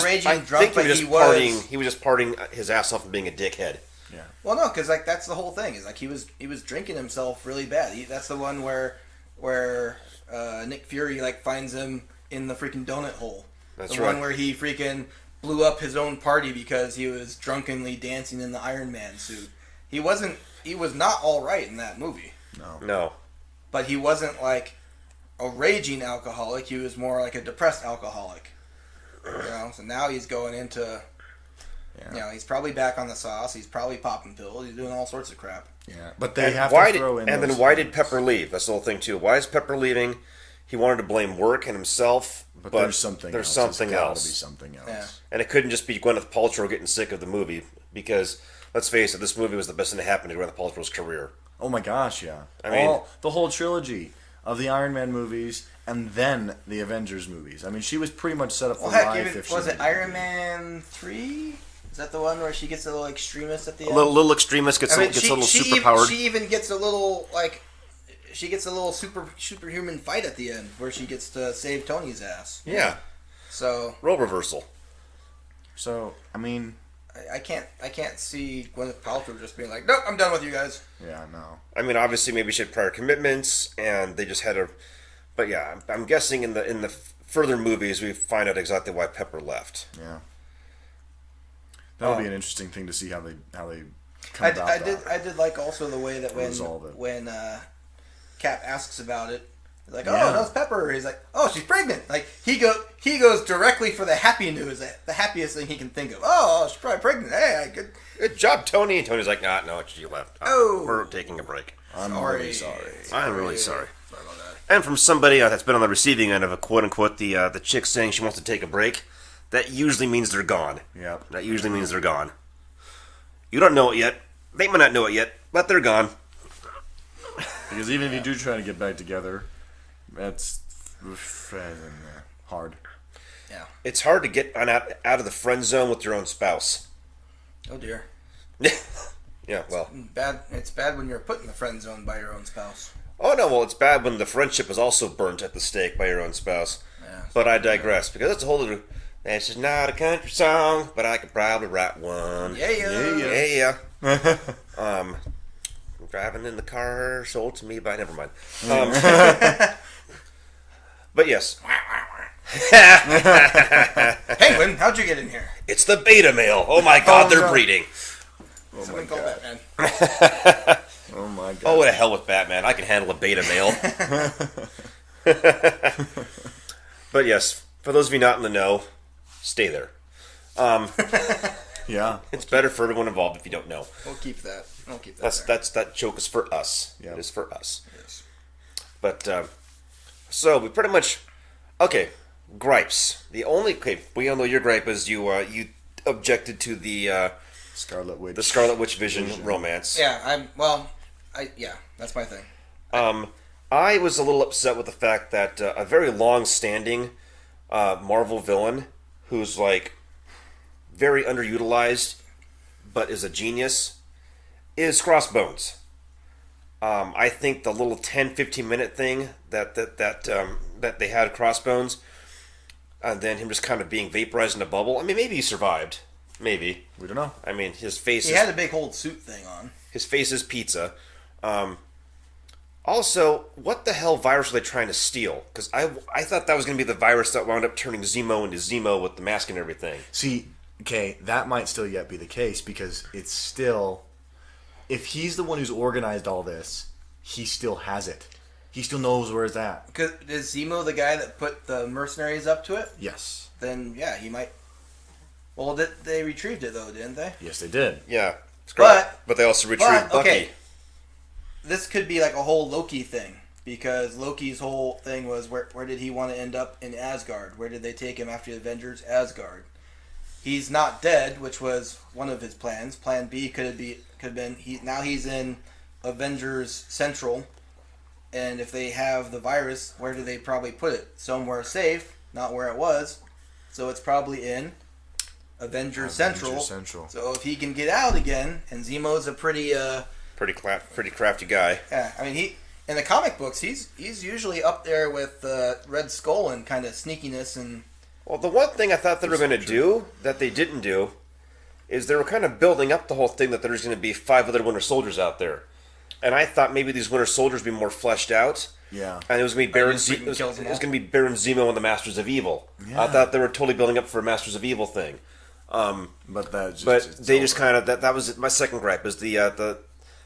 raging drunk, but he was. He was just partying his ass off and being a dickhead. Yeah. Well, no, because that's the whole thing. Is he was drinking himself really bad. That's the one where Nick Fury finds him in the freaking donut hole. That's the right. One where he freaking blew up his own party because he was drunkenly dancing in the Iron Man suit. He was not all right in that movie. No. But he wasn't like a raging alcoholic. He was more like a depressed alcoholic. So now he's going into. He's probably back on the sauce. He's probably popping pills. He's doing all sorts of crap. Yeah, but they have to throw in. And then why did Pepper leave? That's the whole thing too. Why is Pepper leaving? He wanted to blame work and himself, but there's something else. There's something else. There's got to be something else. Yeah. And it couldn't just be Gwyneth Paltrow getting sick of the movie, because let's face it, this movie was the best thing to happen to Gwyneth Paltrow's career. Oh my gosh, yeah. I mean, the whole trilogy of the Iron Man movies and then the Avengers movies. I mean, she was pretty much set up for life. Was it Iron Man 3? Is that the one where she gets a little extremist at the end? A little extremist gets a little superpowered. She even gets a little superhuman fight at the end where she gets to save Tony's ass. Yeah. So role reversal. So, I mean, I can't see Gwyneth Paltrow just being like, nope, I'm done with you guys. yeah, no. I mean, obviously, maybe she had prior commitments, and they just had a. But yeah, I'm guessing in the further movies we find out exactly why Pepper left. Yeah. That'll be an interesting thing to see how they come about that. I did like also the way that Resolve it. when Cap asks about it, he's like, oh, Yeah. that's Pepper. He's like, oh, she's pregnant. Like he goes directly for the happy news, the happiest thing he can think of. Oh, she's probably pregnant. Hey, Good job, Tony. And Tony's like, nah, no, she left. Oh. We're taking a break. I'm sorry. really sorry. I'm really sorry. Sorry about that. And from somebody that's been on the receiving end of a quote-unquote the chick saying she wants to take a break, that usually means they're gone. Yep. That usually means they're gone. You don't know it yet. They might not know it yet, but they're gone. Because even if you do try to get back together, that's hard. Yeah. It's hard to get out of the friend zone with your own spouse. Oh dear. Yeah, well. Bad. It's bad when you're put in the friend zone by your own spouse. Oh, no, well, it's bad when the friendship is also burnt at the stake by your own spouse. Yeah. But I digress, because that's a whole other... This is not a country song, but I could probably write one. Yeah. Driving in the car sold to me by... Never mind. But yes. Penguin, how'd you get in here? It's the beta male. Oh my god, they're no. breeding. Someone call Batman. Oh my god. Oh, to hell with Batman. I can handle a beta male. But yes, for those of you not in the know, stay there. Yeah. It's better for everyone involved if you don't know. We'll keep that. There. That joke is for us. Yep. It is for us. Yes. But so we pretty much gripes. We all know your gripe is you objected to the Scarlet Witch. the Scarlet Witch Vision romance. Yeah. That's my thing. I was a little upset with the fact that a very long-standing Marvel villain who's like very underutilized but is a genius is Crossbones. I think the little 10-15 minute thing that they had Crossbones, and then him just kind of being vaporized in a bubble. I mean, maybe he survived. Maybe. We don't know. I mean, his face He is... had a big old suit thing on. His face is pizza. Also, what the hell virus were they trying to steal? Because I thought that was going to be the virus that wound up turning Zemo into Zemo with the mask and everything. See, okay, that might still yet be the case because it's still... If he's the one who's organized all this, he still has it. He still knows where it's at. Because is Zemo the guy that put the mercenaries up to it? Yes. Then yeah, he might. Well, they retrieved it though, didn't they? Yes, they did. Yeah. But they also retrieved Bucky. Okay, this could be like a whole Loki thing because Loki's whole thing was where did he want to end up in Asgard? Where did they take him after the Avengers? Asgard. He's not dead, which was one of his plans. Plan B could have been now he's in Avengers Central, and if they have the virus, where do they probably put it? Somewhere safe, not where it was. So it's probably in Avengers Central. So if he can get out again, and Zemo's a pretty crafty guy. yeah, I mean he in the comic books he's usually up there with Red Skull and kind of sneakiness and. Well, the one thing I thought they were going to do that they didn't do is they were kind of building up the whole thing that there's going to be 5 other Winter Soldiers out there, and I thought maybe these Winter Soldiers would be more fleshed out. Yeah. And it was going to be Baron. It was going to be Baron Zemo and the Masters of Evil. Yeah. I thought they were totally building up for a Masters of Evil thing. But they just kind of that was my second gripe is the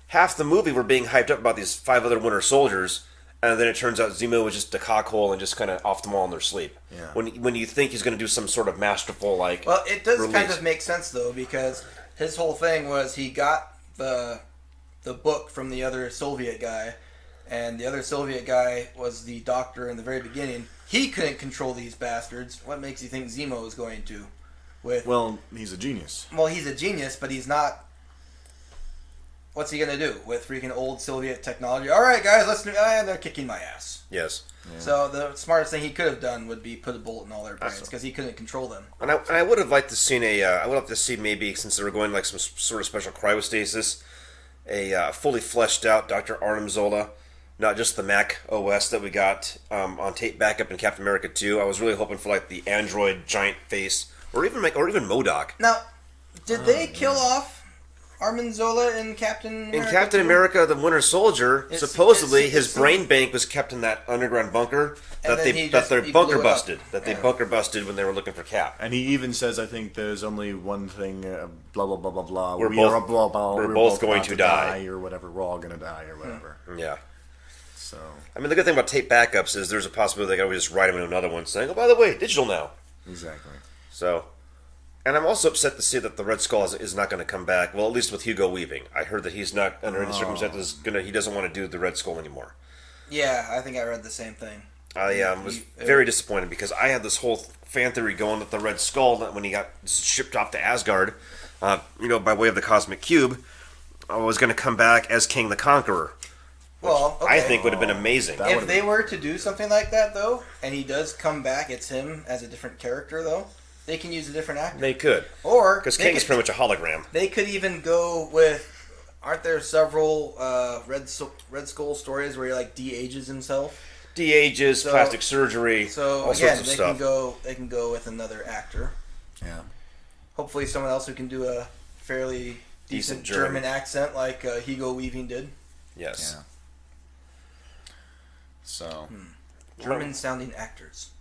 half the movie were being hyped up about these 5 other Winter Soldiers. And then it turns out Zemo was just a cockhole and just kind of off them all in their sleep. Yeah. When you think he's going to do some sort of masterful Well, it does release. kind of make sense though because his whole thing was he got the book from the other Soviet guy, and the other Soviet guy was the doctor in the very beginning. He couldn't control these bastards. What makes you think Zemo is going to? Well, he's a genius. Well, he's a genius, but he's not. What's he gonna do with freaking old Soviet technology? All right, guys, let's do. They're kicking my ass. Yes. Yeah. So the smartest thing he could have done would be put a bullet in all their brains because he couldn't control them. And I would have liked to seen I would have to see maybe since they were going like some sort of special cryostasis, a fully fleshed out Dr. Arnim Zola, not just the Mac OS that we got on tape backup in Captain America 2. I was really hoping for like the android giant face or even MODOK. Now, did they kill off Armin Zola in Captain America? In Captain America: The Winter Soldier, supposedly his brain bank was kept in that underground bunker that they bunker busted. That they bunker busted when they were looking for Cap. And he even says, "I think there's only one thing. Blah blah blah blah blah. We're both going to die, or whatever. We're all going to die, or whatever." Yeah. So, I mean, the good thing about tape backups is there's a possibility they can always just write them into another one, saying, "Oh, by the way, digital now." exactly. So, and I'm also upset to see that the Red Skull is not going to come back. Well, at least with Hugo Weaving, I heard that he's not under any circumstances he doesn't want to do the Red Skull anymore. Yeah, I think I read the same thing. I was very disappointed because I had this whole fan theory going that the Red Skull, when he got shipped off to Asgard, by way of the Cosmic Cube, was going to come back as King the Conqueror. Well, okay. I think would have been amazing. If they were to do something like that, though, and he does come back, it's him as a different character, though, they can use a different actor. They could. Or because King is pretty much a hologram. They could even go with, aren't there several Red Skull stories where he de-ages himself? De-ages, plastic surgery, all sorts of stuff. They can go with another actor. Yeah. Hopefully someone else who can do a fairly decent German accent like Hugo Weaving did. Yes. Yeah. So. German-sounding actors.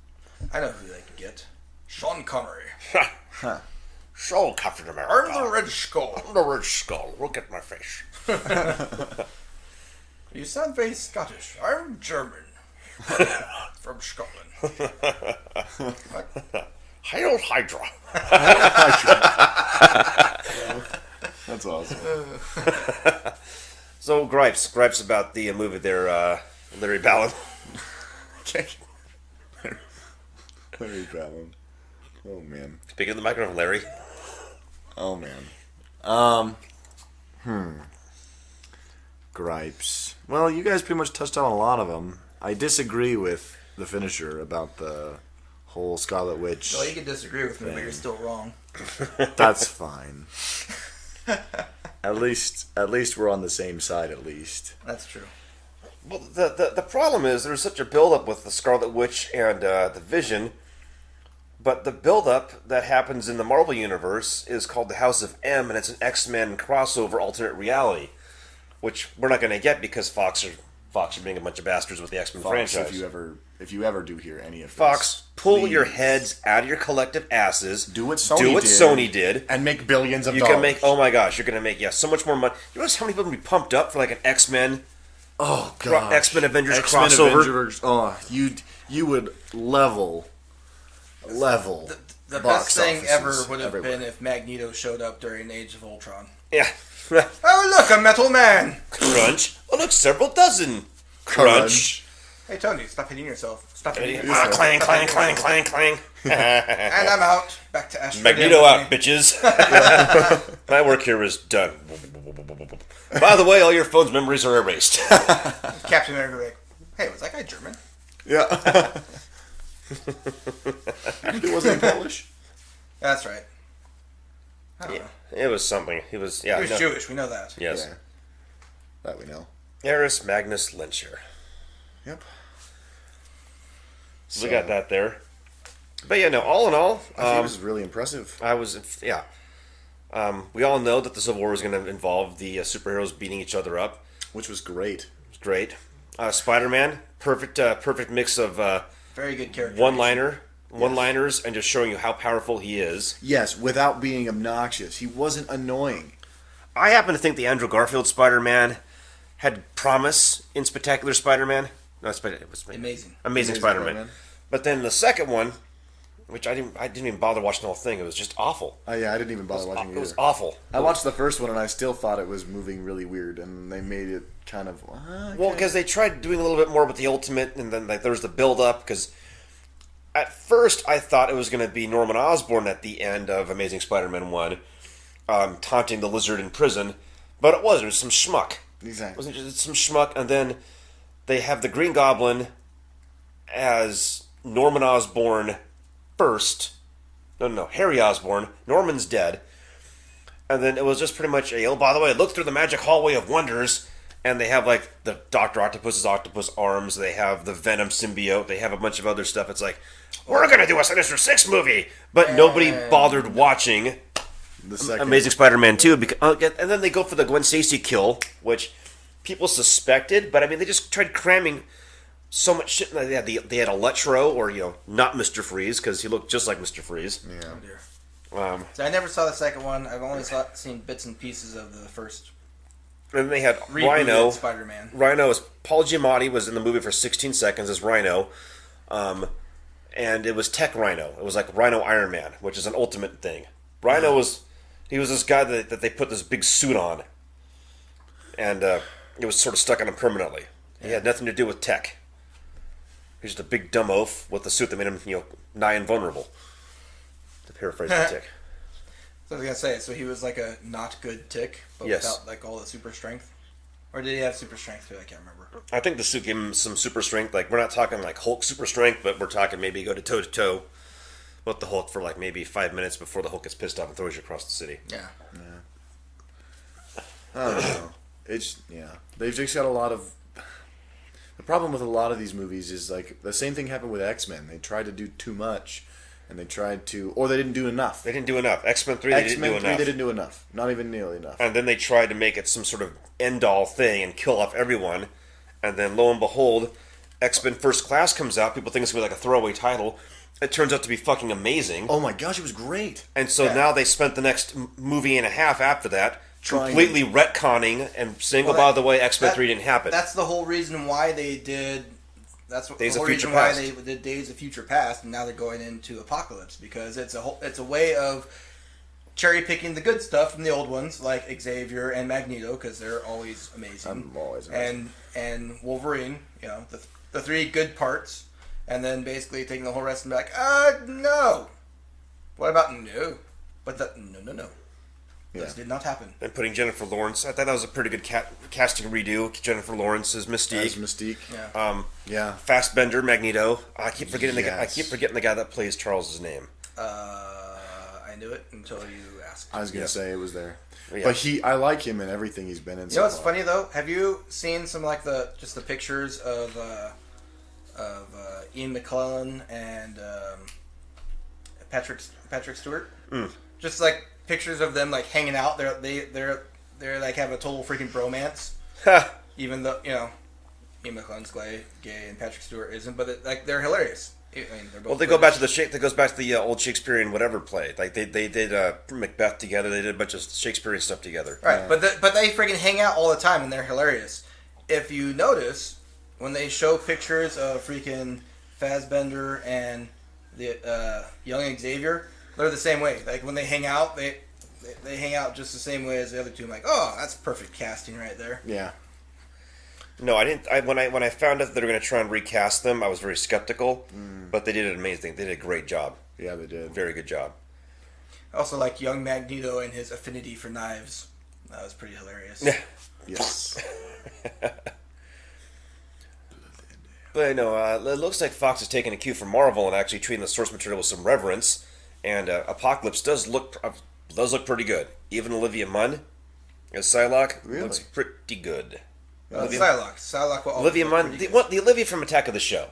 I know who they could get. Sean Connery. So, Captain America. I'm the Red Skull. I'm the Red Skull. Look at my face. You sound very Scottish. I'm German. From Scotland. Hail Hydra. That's awesome. So, gripes about the movie there, Larry Ballen. Larry Ballen. Oh, man. Speaking of the microphone, Larry. Oh, man. Gripes. Well, you guys pretty much touched on a lot of them. I disagree with the finisher about the whole Scarlet Witch. Well, you can disagree with me, but you're still wrong. That's fine. At least we're on the same side. At least that's true. Well, the problem is there's such a build-up with the Scarlet Witch and the Vision, but the build-up that happens in the Marvel Universe is called the House of M, and it's an X-Men crossover alternate reality, which we're not going to get because Fox are being a bunch of bastards with the X-Men franchise. If you ever do hear any of Fox, pull please. your heads out of your collective asses. Do what Sony did, and make billions of dollars. You can make. Oh my gosh, you're going to make so much more money. You know how many people would be pumped up for like an X-Men? Oh god, X-Men Avengers crossover. Avengers, you would level. The best thing ever would have been if Magneto showed up during Age of Ultron. Yeah. Oh look, a metal man. Crunch. Oh look, several dozen. Crunch. Hey Tony, stop hitting yourself. Stop hitting yourself. Clang, clang, clang, clang, clang. And I'm out. Back to Astro. Magneto out, bitches. My work here is done. By the way, all your phone's memories are erased. Captain America, like, hey, was that guy German? Yeah. It wasn't in Polish. That's right. I don't know. It was something. He was Jewish. We know that. Yes. Yeah. That we know. Eris Magnus Lyncher. Yep. So we got that there. But yeah, no, all in all, I think it was really impressive. We all know that the Civil War was going to involve the superheroes beating each other up, which was great. It was great. Spider-Man, perfect mix of very good character. One-liners, and just showing you how powerful he is. Yes, without being obnoxious. He wasn't annoying. I happen to think the Andrew Garfield Spider-Man had promise in Spectacular Spider-Man. No, it was Amazing Spider-Man. But then the second one, which I didn't even bother watching the whole thing. It was just awful. Oh yeah, I didn't even bother watching it either. It was awful. I watched the first one and I still thought it was moving really weird, and they made it kind of okay. Well, because they tried doing a little bit more with the Ultimate, and then there was the build-up. Because at first I thought it was going to be Norman Osborn at the end of Amazing Spider-Man 1, taunting the Lizard in prison, but it wasn't. It was some schmuck. Exactly. It wasn't just some schmuck, and then they have the Green Goblin as Norman Osborn first. No, Harry Osborn. Norman's dead. And then it was just pretty much by the way, look through the magic hallway of wonders, And they have like the Dr. Octopus's octopus arms. They have the Venom symbiote. They have a bunch of other stuff. It's like, we're going to do a Sinister Six movie. But nobody bothered watching The second. Amazing Spider-Man 2. And then they go for the Gwen Stacy kill, which people suspected. But I mean, they just tried cramming so much shit. They had Electro, or, not Mr. Freeze, because he looked just like Mr. Freeze. Yeah. Oh, dear. So I never saw the second one. I've only seen bits and pieces of the first. And they had Rhino Spider-Man. Rhino is Paul Giamatti was in the movie for 16 seconds as Rhino, and it was Tech Rhino. It was like Rhino Iron Man, which is an ultimate thing. Rhino was this guy that they put this big suit on, and it was sort of stuck on him permanently. He had nothing to do with tech. He was just a big dumb oaf with the suit that made him nigh invulnerable. To paraphrase the Tick. So I was gonna say, so he was like a not good Tick, but without like all the super strength, or did he have super strength too? I can't remember. I think the suit gave him some super strength. Like, we're not talking like Hulk super strength, but we're talking maybe go to toe with the Hulk for like maybe 5 minutes before the Hulk gets pissed off and throws you across the city. Yeah. I don't know. They've just got a lot of. The problem with a lot of these movies is like the same thing happened with X-Men. They tried to do too much, and they didn't do enough. They didn't do enough. X-Men 3, they didn't do enough. They didn't do enough. Not even nearly enough. And then they tried to make it some sort of end-all thing and kill off everyone. And then, lo and behold, X-Men First Class comes out. People think it's going to be like a throwaway title. It turns out to be fucking amazing. Oh my gosh, it was great. And so now they spent the next movie and a half after that completely retconning and saying, by the way, X-Men 3 didn't happen. That's the whole reason why they did... That's Days the of whole Future reason Past. why they did Days of Future Past, and now they're going into Apocalypse, because it's a way of cherry picking the good stuff from the old ones, like Xavier and Magneto, because they're always amazing. I'm always amazing. And Wolverine, the three good parts, and then basically taking the whole rest and be like, no. What about no? But no. This did not happen. And putting Jennifer Lawrence, I thought that was a pretty good casting redo. Jennifer Lawrence as Mystique. Yeah. Fassbender, Magneto. I keep forgetting the guy that plays Charles's name. I knew it until you asked. I was gonna say it was there, Yeah. but I like him in everything he's been in. You know what's funny though? Have you seen some like the pictures of Ian McKellen and Patrick Stewart? Just like pictures of them like hanging out. They're like have a total freaking bromance. Even though Ian McKellen's gay and Patrick Stewart isn't, but they're hilarious. I mean, they're both Well, that goes back to the old Shakespearean whatever play. Like they did Macbeth together. They did a bunch of Shakespearean stuff together. Right, but they freaking hang out all the time and they're hilarious. If you notice, when they show pictures of freaking Fassbender and the young Xavier, they're the same way. Like when they hang out, they hang out just the same way as the other two. I'm like, oh, that's perfect casting right there. Yeah. No, I didn't. When I found out that they were going to try and recast them, I was very skeptical. But they did an amazing. They did a great job. Yeah, they did. Very good job. I also like young Magneto and his affinity for knives. That was pretty hilarious. Yes. But no, it looks like Fox is taking a cue from Marvel and actually treating the source material with some reverence. And Apocalypse does look pretty good. Even Olivia Munn as Psylocke looks pretty good. Psylocke. Olivia Munn, the Olivia from Attack of the Show.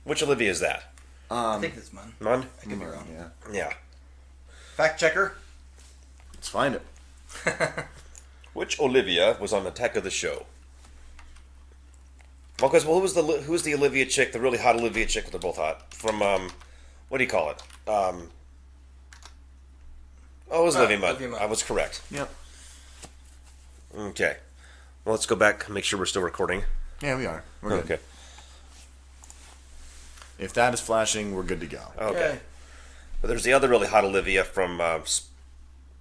Which Olivia is that? I think it's Munn. Munn? I could be wrong. Yeah. Fact checker. Let's find it. Which Olivia was on Attack of the Show? Well, because who's the Olivia chick, the really hot Olivia chick? They're both hot. From what do you call it? It was Olivia Munn. I was correct. Yep. Okay. Well, let's go back and make sure we're still recording. Yeah, we are. We're good. Okay. If that is flashing, we're good to go. Okay. But there's the other really hot Olivia from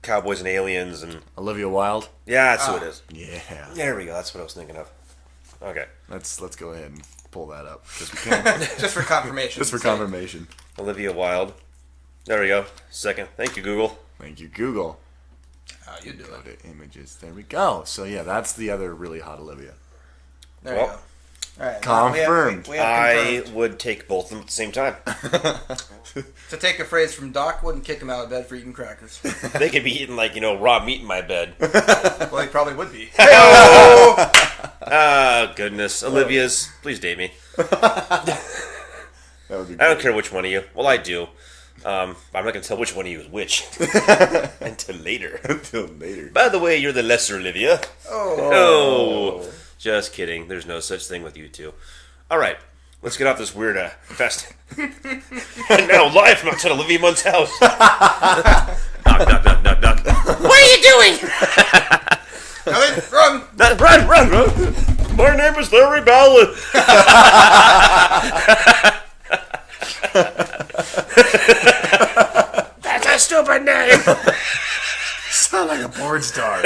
Cowboys and Aliens and Olivia Wilde. Yeah, that's who it is. Yeah. There we go. That's what I was thinking of. Okay. Let's go ahead and pull that up because we can. Just for confirmation. Just for confirmation. Olivia Wilde. There we go. Second. Thank you, Google. Thank you, Google. You do Go to images. There we go. So yeah, that's the other really hot Olivia. There you go. All right. Confirmed. We have confirmed. I would take both of them at the same time. To take a phrase from Doc, wouldn't kick him out of bed for eating crackers. They could be eating raw meat in my bed. Well, he probably would be. Hey-o! Ah, goodness. Olivia's, please date me. That would be I don't great. care which one of you. Well, I do. I'm not going to tell which one of you is which until later. Until later. By the way, you're the lesser Olivia. Oh. Just kidding. There's no such thing with you two. All right. Let's get off this weird fest. And now live from outside Olivia Munn's house. Knock, knock, knock, knock, knock. What are you doing? Run! Run! My name is Larry Ballen. That's a stupid name. Sound like a porn star.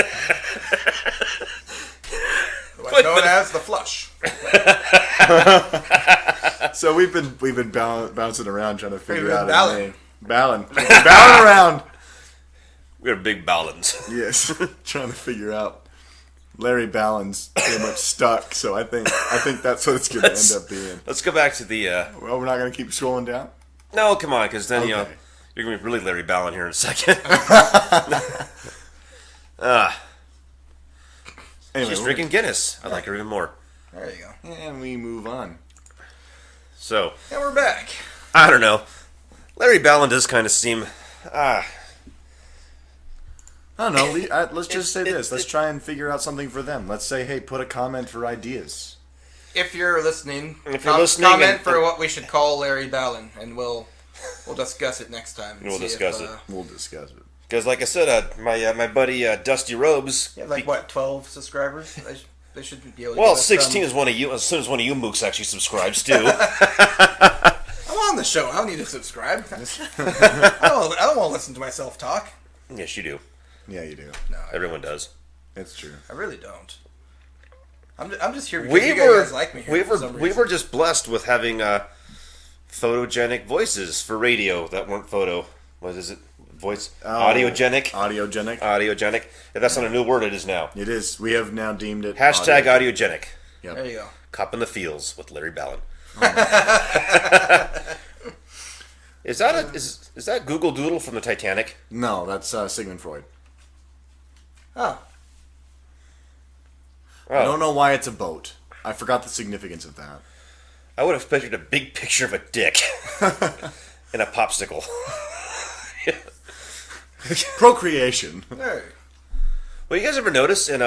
Known as the Flush. So we've been bouncing around trying to figure out Ballen. a name. Ballen. Ballen around. We're big Ballens. Yes, trying to figure out. Larry Ballen's pretty much stuck, so I think that's what it's going to end up being. Let's go back to the... Well, we're not going to keep scrolling down. No, come on, because then, Okay. you're going to be really Larry Ballen here in a second. Anyway, She's drinking Guinness. I like her even more. There you go. and we move on. So, And we're back. I don't know. Larry Ballen does kind of seem... I don't know. Let's just say this. Let's try and figure out something for them. Let's say, hey, put a comment for ideas. If you're listening, listening comment and- for what we should call Larry Ballen, and we'll discuss it next time. and We'll see discuss if, it. We'll discuss it. Because, like I said, my buddy Dusty Robes... You have like, what, 12 subscribers? They shouldn't be able to Well, give us 16 some- is one of you. As soon as one of you mooks actually subscribes too. I'm on the show. I don't need to subscribe. I don't want to listen to myself talk. Yes, you do. Yeah, you do. No, Everyone does. It's true. I really don't. I'm just here because We you were guys like me here we for were some we reason. were just blessed with having photogenic voices for radio that weren't photo. What is it? Voice audiogenic. Audiogenic. Audiogenic. If that's not a new word, it is now. It is. We have now deemed it. Hashtag audiogenic. Yep. There you go. Cop in the Fields with Larry Ballen. Is that Google Doodle from the Titanic? No, that's Sigmund Freud. Oh, Oh, I don't know why it's a boat. I forgot the significance of that. I would have pictured a big picture of a dick and a popsicle. Procreation. hey. Well, you guys ever notice in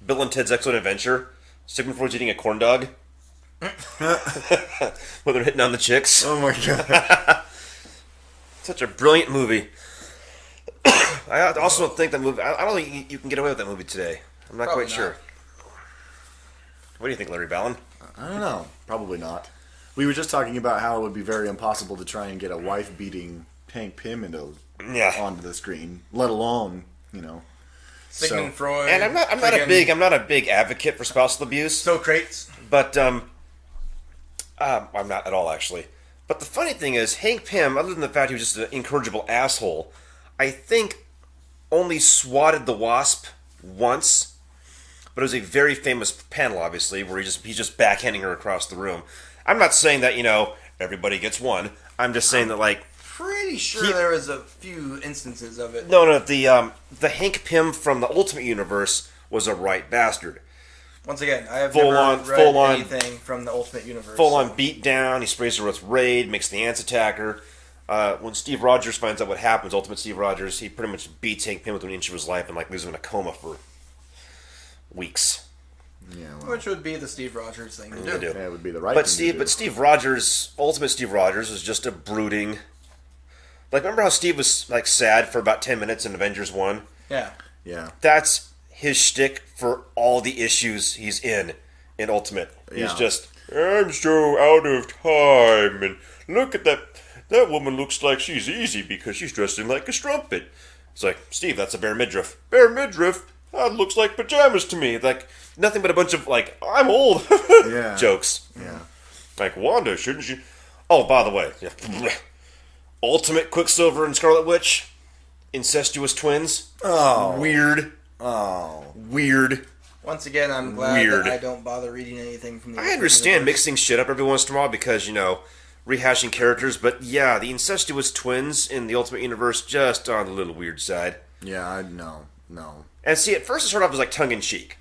Bill and Ted's Excellent Adventure, Sigmund Freud's eating a corn dog when they're hitting on the chicks? Oh my god. Such a brilliant movie. I also think that movie. I don't think you can get away with that movie today. I'm not Probably quite not. sure. What do you think, Larry Ballen? I don't know. Probably not. We were just talking about how it would be very impossible to try and get a wife beating Hank Pym onto the screen, let alone, Sigmund So- Freud. And I'm not a big advocate for spousal abuse, Socrates. but I'm not at all actually. But the funny thing is, Hank Pym, other than the fact he was just an incorrigible asshole, I think only swatted the wasp once. But it was a very famous panel, obviously, where he's just backhanding her across the room. I'm not saying that everybody gets one. I'm just saying that Pretty sure there was a few instances of it. no, the Hank Pym from the Ultimate Universe was a right bastard. Once again, I have Full never on- read full on- anything from the Ultimate Universe. Full on beat down. He sprays her with Raid, makes the ants attack her. When Steve Rogers finds out what happens, Ultimate Steve Rogers, he pretty much beats Hank Pym within an inch of his life and leaves him in a coma for weeks. Yeah, well, Which would be the Steve Rogers thing to To do. do. that would be the right But thing to do. Steve Rogers, Ultimate Steve Rogers, was just a brooding. Remember how Steve was sad for about 10 minutes in Avengers 1? Yeah. Yeah. That's his shtick for all the issues he's in Ultimate. He's Yeah. just, I'm so out of time, and look at that. That woman looks like she's easy because she's dressing like a strumpet. It's like, Steve, that's a bare midriff. Bare midriff? That looks like pajamas to me. Nothing but a bunch of, I'm old Yeah. jokes. Yeah. Wanda, shouldn't you? Oh, by the way, Ultimate Quicksilver and Scarlet Witch, incestuous twins. Oh. Weird. Oh. Weird. Once again, I'm glad Weird. that I don't bother reading anything from the I Ultimate understand Universe. mixing shit up every once in a while because, rehashing characters, but yeah, the incestuous twins in the Ultimate Universe just on the little weird side. Yeah, no. And see, at first it started off as tongue-in-cheek.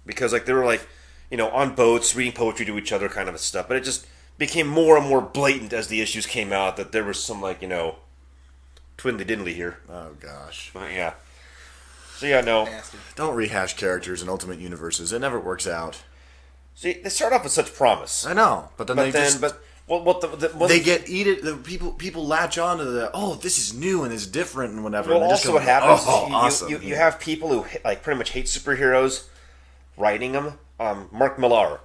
because like they were like, on boats reading poetry to each other, kind of stuff. But it just became more and more blatant as the issues came out that there was some like twiddly diddly here. Oh gosh. But yeah. So yeah, no. Nasty. Don't rehash characters in Ultimate Universes. It never works out. See, they start off with such promise. I know, but then they get eaten. The people latch on to the this is new and it's different and whatever. Well, and also what happens is awesome. you have people who like pretty much hate superheroes writing them. Mark Millar.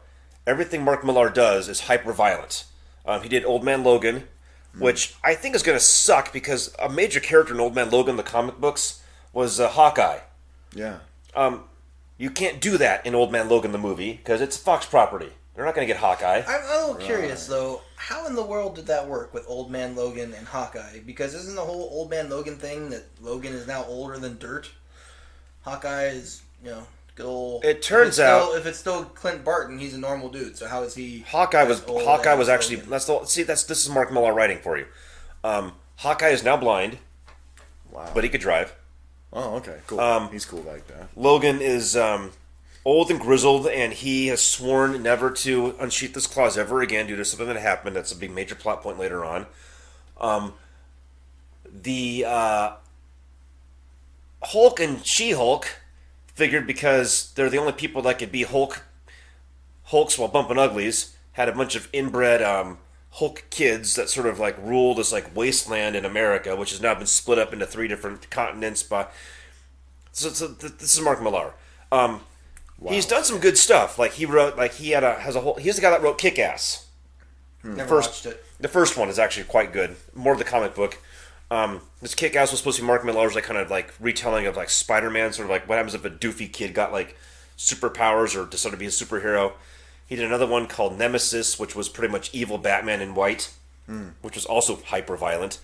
Everything Mark Millar does is hyper violent. He did Old Man Logan, which I think is going to suck because a major character in Old Man Logan, the comic books, was Hawkeye. Yeah. You can't do that in Old Man Logan the movie because it's Fox property. They're not going to get Hawkeye. I'm a little curious though. How in the world did that work with Old Man Logan and Hawkeye? Because isn't the whole Old Man Logan thing that Logan is now older than dirt? Hawkeye is, good old. It turns out if it's still Clint Barton, he's a normal dude. So how is he? Hawkeye was actually Logan? this is Mark Millar writing for you. Hawkeye is now blind, but he could drive. Oh, okay, cool. He's cool like that. Logan is old and grizzled, and he has sworn never to unsheath his claws ever again due to something that happened. That's a big major plot point later on. The Hulk and She-Hulk figured because they're the only people that could be Hulks while bumping uglies, had a bunch of inbred Hulk kids that sort of like rule this like wasteland in America, which has now been split up into 3 different continents. So this is Mark Millar. He's done some good stuff. Like he's the guy that wrote Kick-Ass. Never watched it. The first one is actually quite good. More of the comic book. This Kick-Ass was supposed to be Mark Millar's like kind of like retelling of like SpiderMan, sort of like what happens if a doofy kid got like superpowers or decided to be a superhero. He did another one called Nemesis, which was pretty much evil Batman in white, which was also hyper violent.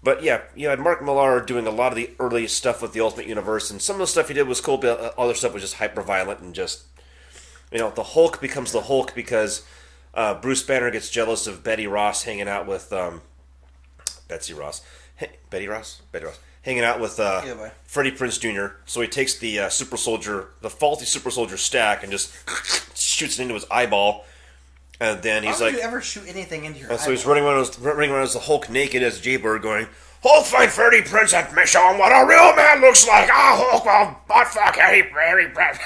But yeah, you had Mark Millar doing a lot of the early stuff with the Ultimate Universe, and some of the stuff he did was cool, but other stuff was just hyper violent and just, the Hulk becomes the Hulk because Bruce Banner gets jealous of Betty Ross hanging out with hanging out with Freddie Prinze Jr. So he takes the faulty super soldier stack, and just shoots it into his eyeball. And then he's Why like, would you ever shoot anything into your eyeball? so he's running around as the Hulk naked as Jaybird going, Hulk fight Freddie Prinze, let me show him what a real man looks like. Hulk will butt fuck very bad.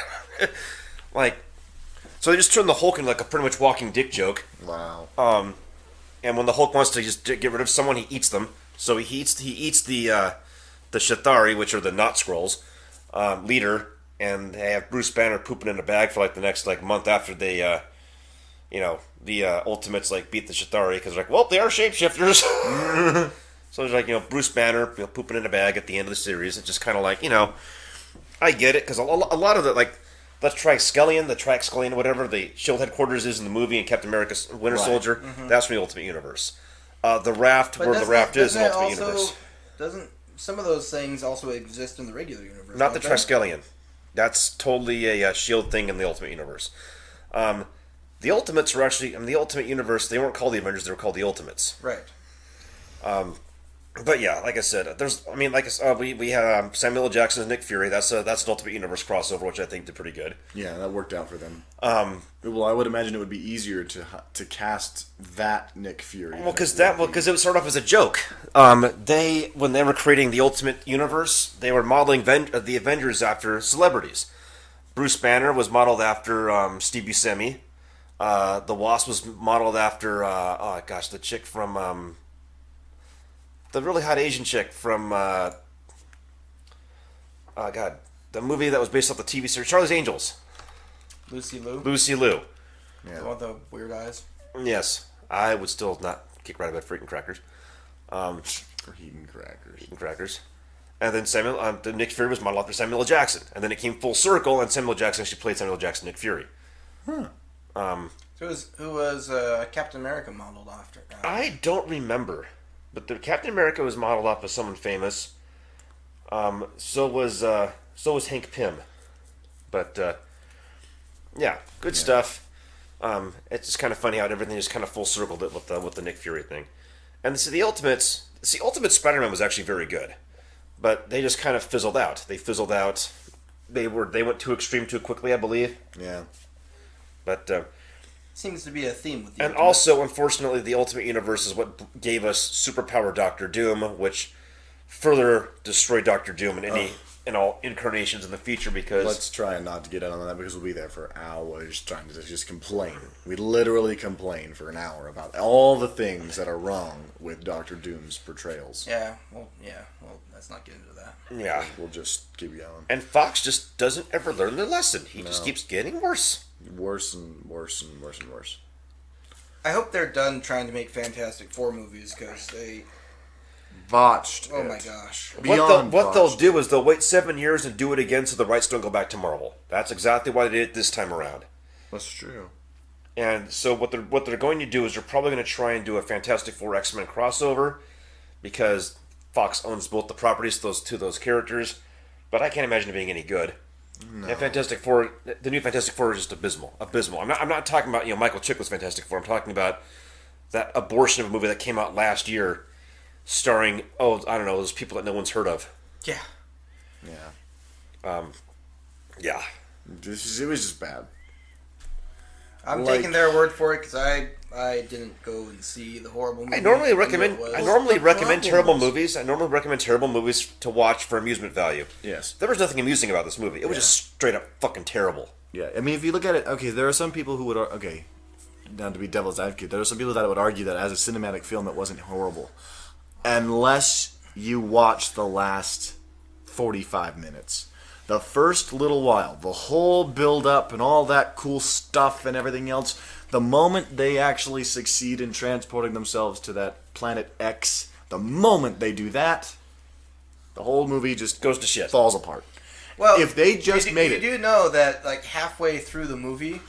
Like, so they just turned the Hulk into like a pretty much walking dick joke. Wow. And when the Hulk wants to just get rid of someone, he eats them. So he eats the Chitauri, which are the Not Skrulls, leader, and they have Bruce Banner pooping in a bag for like the next like month after they, the Ultimates like beat the Chitauri because they're like, well, they are shapeshifters. So there's like Bruce Banner pooping in a bag at the end of the series. It's just kind of like I get it because a lot of the like the Traxcallion, whatever the Shield headquarters is in the movie, and Captain America's Winter Soldier, that's from the Ultimate Universe. The raft, where the raft is in the Ultimate Universe. Doesn't some of those things also exist in the regular universe? Not the Traxcallion. That's totally a Shield thing in the Ultimate Universe. The Ultimates were actually in the Ultimate Universe. They weren't called the Avengers; they were called the Ultimates. Right. But yeah, like I said, we have Samuel L. Jackson's Nick Fury. That's an Ultimate Universe crossover, which I think did pretty good. Yeah, that worked out for them. Well, I would imagine it would be easier to cast that Nick Fury. Well, because it would start off as a joke. When they were creating the Ultimate Universe, they were modeling the Avengers after celebrities. Bruce Banner was modeled after Steve Buscemi. The Wasp was modeled after the chick from the really hot Asian chick from the movie that was based off the TV series Charlie's Angels. Lucy Liu. Yeah. The one with the weird eyes. Yes, I would still not kick right out of bed for eating crackers. For eating crackers. And then Nick Fury was modeled after Samuel L. Jackson, and then it came full circle, and Samuel L. Jackson actually played Samuel L. Jackson Nick Fury. Who was Captain America modeled after? I don't remember, but the Captain America was modeled off of someone famous. So was Hank Pym. But yeah, good stuff. It's just kind of funny how everything just kind of full circled it with the Nick Fury thing. And so the Ultimate Spider-Man was actually very good, but they just kind of fizzled out. They fizzled out they went too extreme too quickly, I believe. Yeah. But Seems to be a theme with the and Ultimate. also, unfortunately, the Ultimate Universe is what gave us superpower Doctor Doom, which further destroyed Doctor Doom in all incarnations in the future. Because Let's try not to get out on that because we'll be there for hours trying to just complain. We literally complain for an hour about all the things that are wrong with Doctor Doom's portrayals. Yeah, well, let's not get into that. yeah, We'll just keep going. and Fox just doesn't ever learn their lesson. He just keeps getting worse. Worse and worse and worse and worse. I hope they're done trying to make Fantastic Four movies because they. Botched. Oh it. my gosh. Beyond What they'll botched. do is they'll wait 7 years and do it again so the rights don't go back to Marvel. That's exactly why they did it this time around. That's true. And so what they're going to do is they're probably going to try and do a Fantastic Four X-Men crossover because Fox owns both the properties to those characters. But I can't imagine it being any good. No. And Fantastic Four, the new Fantastic Four is just abysmal. I'm not talking about Michael Chiklis' Fantastic Four. I'm talking about that abortion of a movie that came out last year, starring those people that no one's heard of. Yeah. Yeah. Yeah. It was just bad. I'm Like- taking their word for it because I didn't go and see the horrible movie. I normally even though recommend it was. terrible movies. I normally recommend terrible movies to watch for amusement value. Yes. There was nothing amusing about this movie. It was just straight up fucking terrible. Yeah, I mean, if you look at it, okay, there are some people who would, okay, now to be devil's advocate, there are some people that would argue that as a cinematic film it wasn't horrible. Unless you watch the last 45 minutes. The first little while, the whole build-up and all that cool stuff and everything else, the moment they actually succeed in transporting themselves to that planet X, the moment they do that, the whole movie just Goes to shit. falls apart. Well, If they just made you it... do know that like halfway through the movie,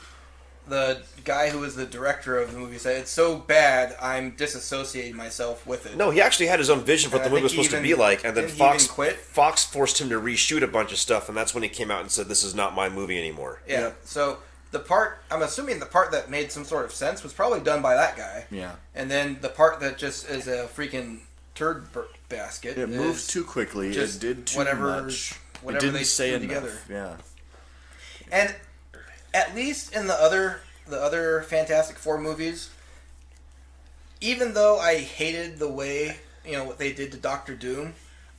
the guy who was the director of the movie said, "It's so bad, I'm disassociating myself with it." No, he actually had his own vision for what And the I movie was think supposed he to be even- like, and then didn't he even quit? Fox forced him to reshoot a bunch of stuff, and that's when he came out and said, "This is not my movie anymore." Yeah. Yep. So the part, I'm assuming the part that made some sort of sense was probably done by that guy. Yeah. And then the part that just is a freaking turd basket. It is moved too quickly. just It did too whatever- much. whatever it didn't they say threw enough. together. Yeah. And at least in the other Fantastic Four movies, even though I hated the way what they did to Doctor Doom,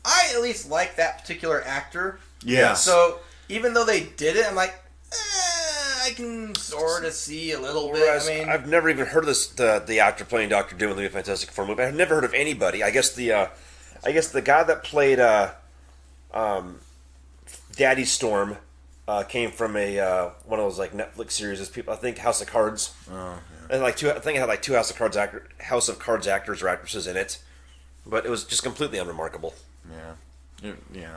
I at least like that particular actor. Yes. So even though they did it, I'm like, I can sort of see a little bit. Whereas I mean, I've never even heard of the actor playing Doctor Doom in the new Fantastic Four movie. I've never heard of anybody. I guess the guy that played Daddy Storm came from a one of those like Netflix series. As people, I think House of Cards. Oh, yeah. And I think it had like two House of Cards actors or actresses in it, but it was just completely unremarkable. Yeah. Yeah.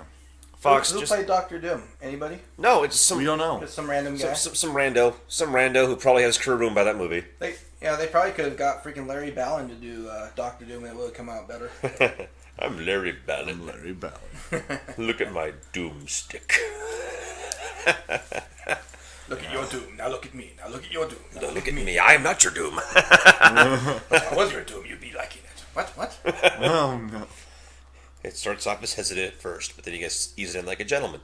Fox who just played Doctor Doom? Anybody? no, it's just some We don't know. Just some random guy. some rando who probably had his career ruined by that movie. They probably could have got freaking Larry Ballen to do Doctor Doom, and it would have come out better. I'm Larry Ballen. Larry Ballen. Look at my doomstick. Look at your Doom. Now look at me. Now look at your Doom. Now Look at me. I am not your doom. If I was your Doom, you'd be liking it. What? Oh, no. It starts off as hesitant at first, but then he gets eased in like a gentleman.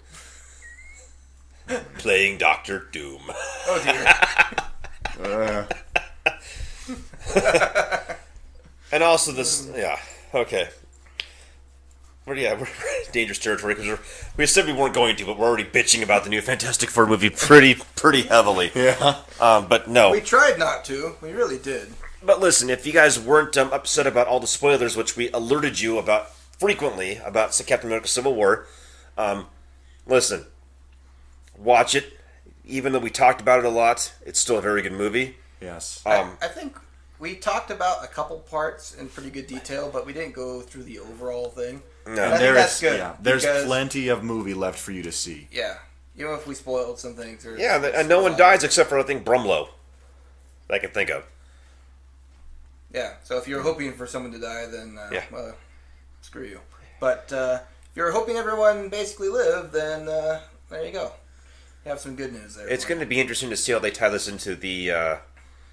Playing Doctor Doom. Oh dear. And also this, yeah, okay. We're in dangerous territory because we said we weren't going to, but we're already bitching about the new Fantastic Four movie pretty heavily. Yeah. But no. We tried not to. We really did. But listen, if you guys weren't upset about all the spoilers, which we alerted you about frequently about Captain America: Civil War, listen, watch it. Even though we talked about it a lot, it's still a very good movie. Yes. I think we talked about a couple parts in pretty good detail, but we didn't go through the overall thing. No. And I think that's good. Yeah, there's because- plenty of movie left for you to see. Yeah. Even if we spoiled some things. Yeah, and no one dies except for, I think, Brumlow. That I can think of. Yeah, so if you're hoping for someone to die, then, Yeah. well, screw you. But if you're hoping everyone basically live, then there you go. You have some good news there. It's going to be interesting to see how they tie this into the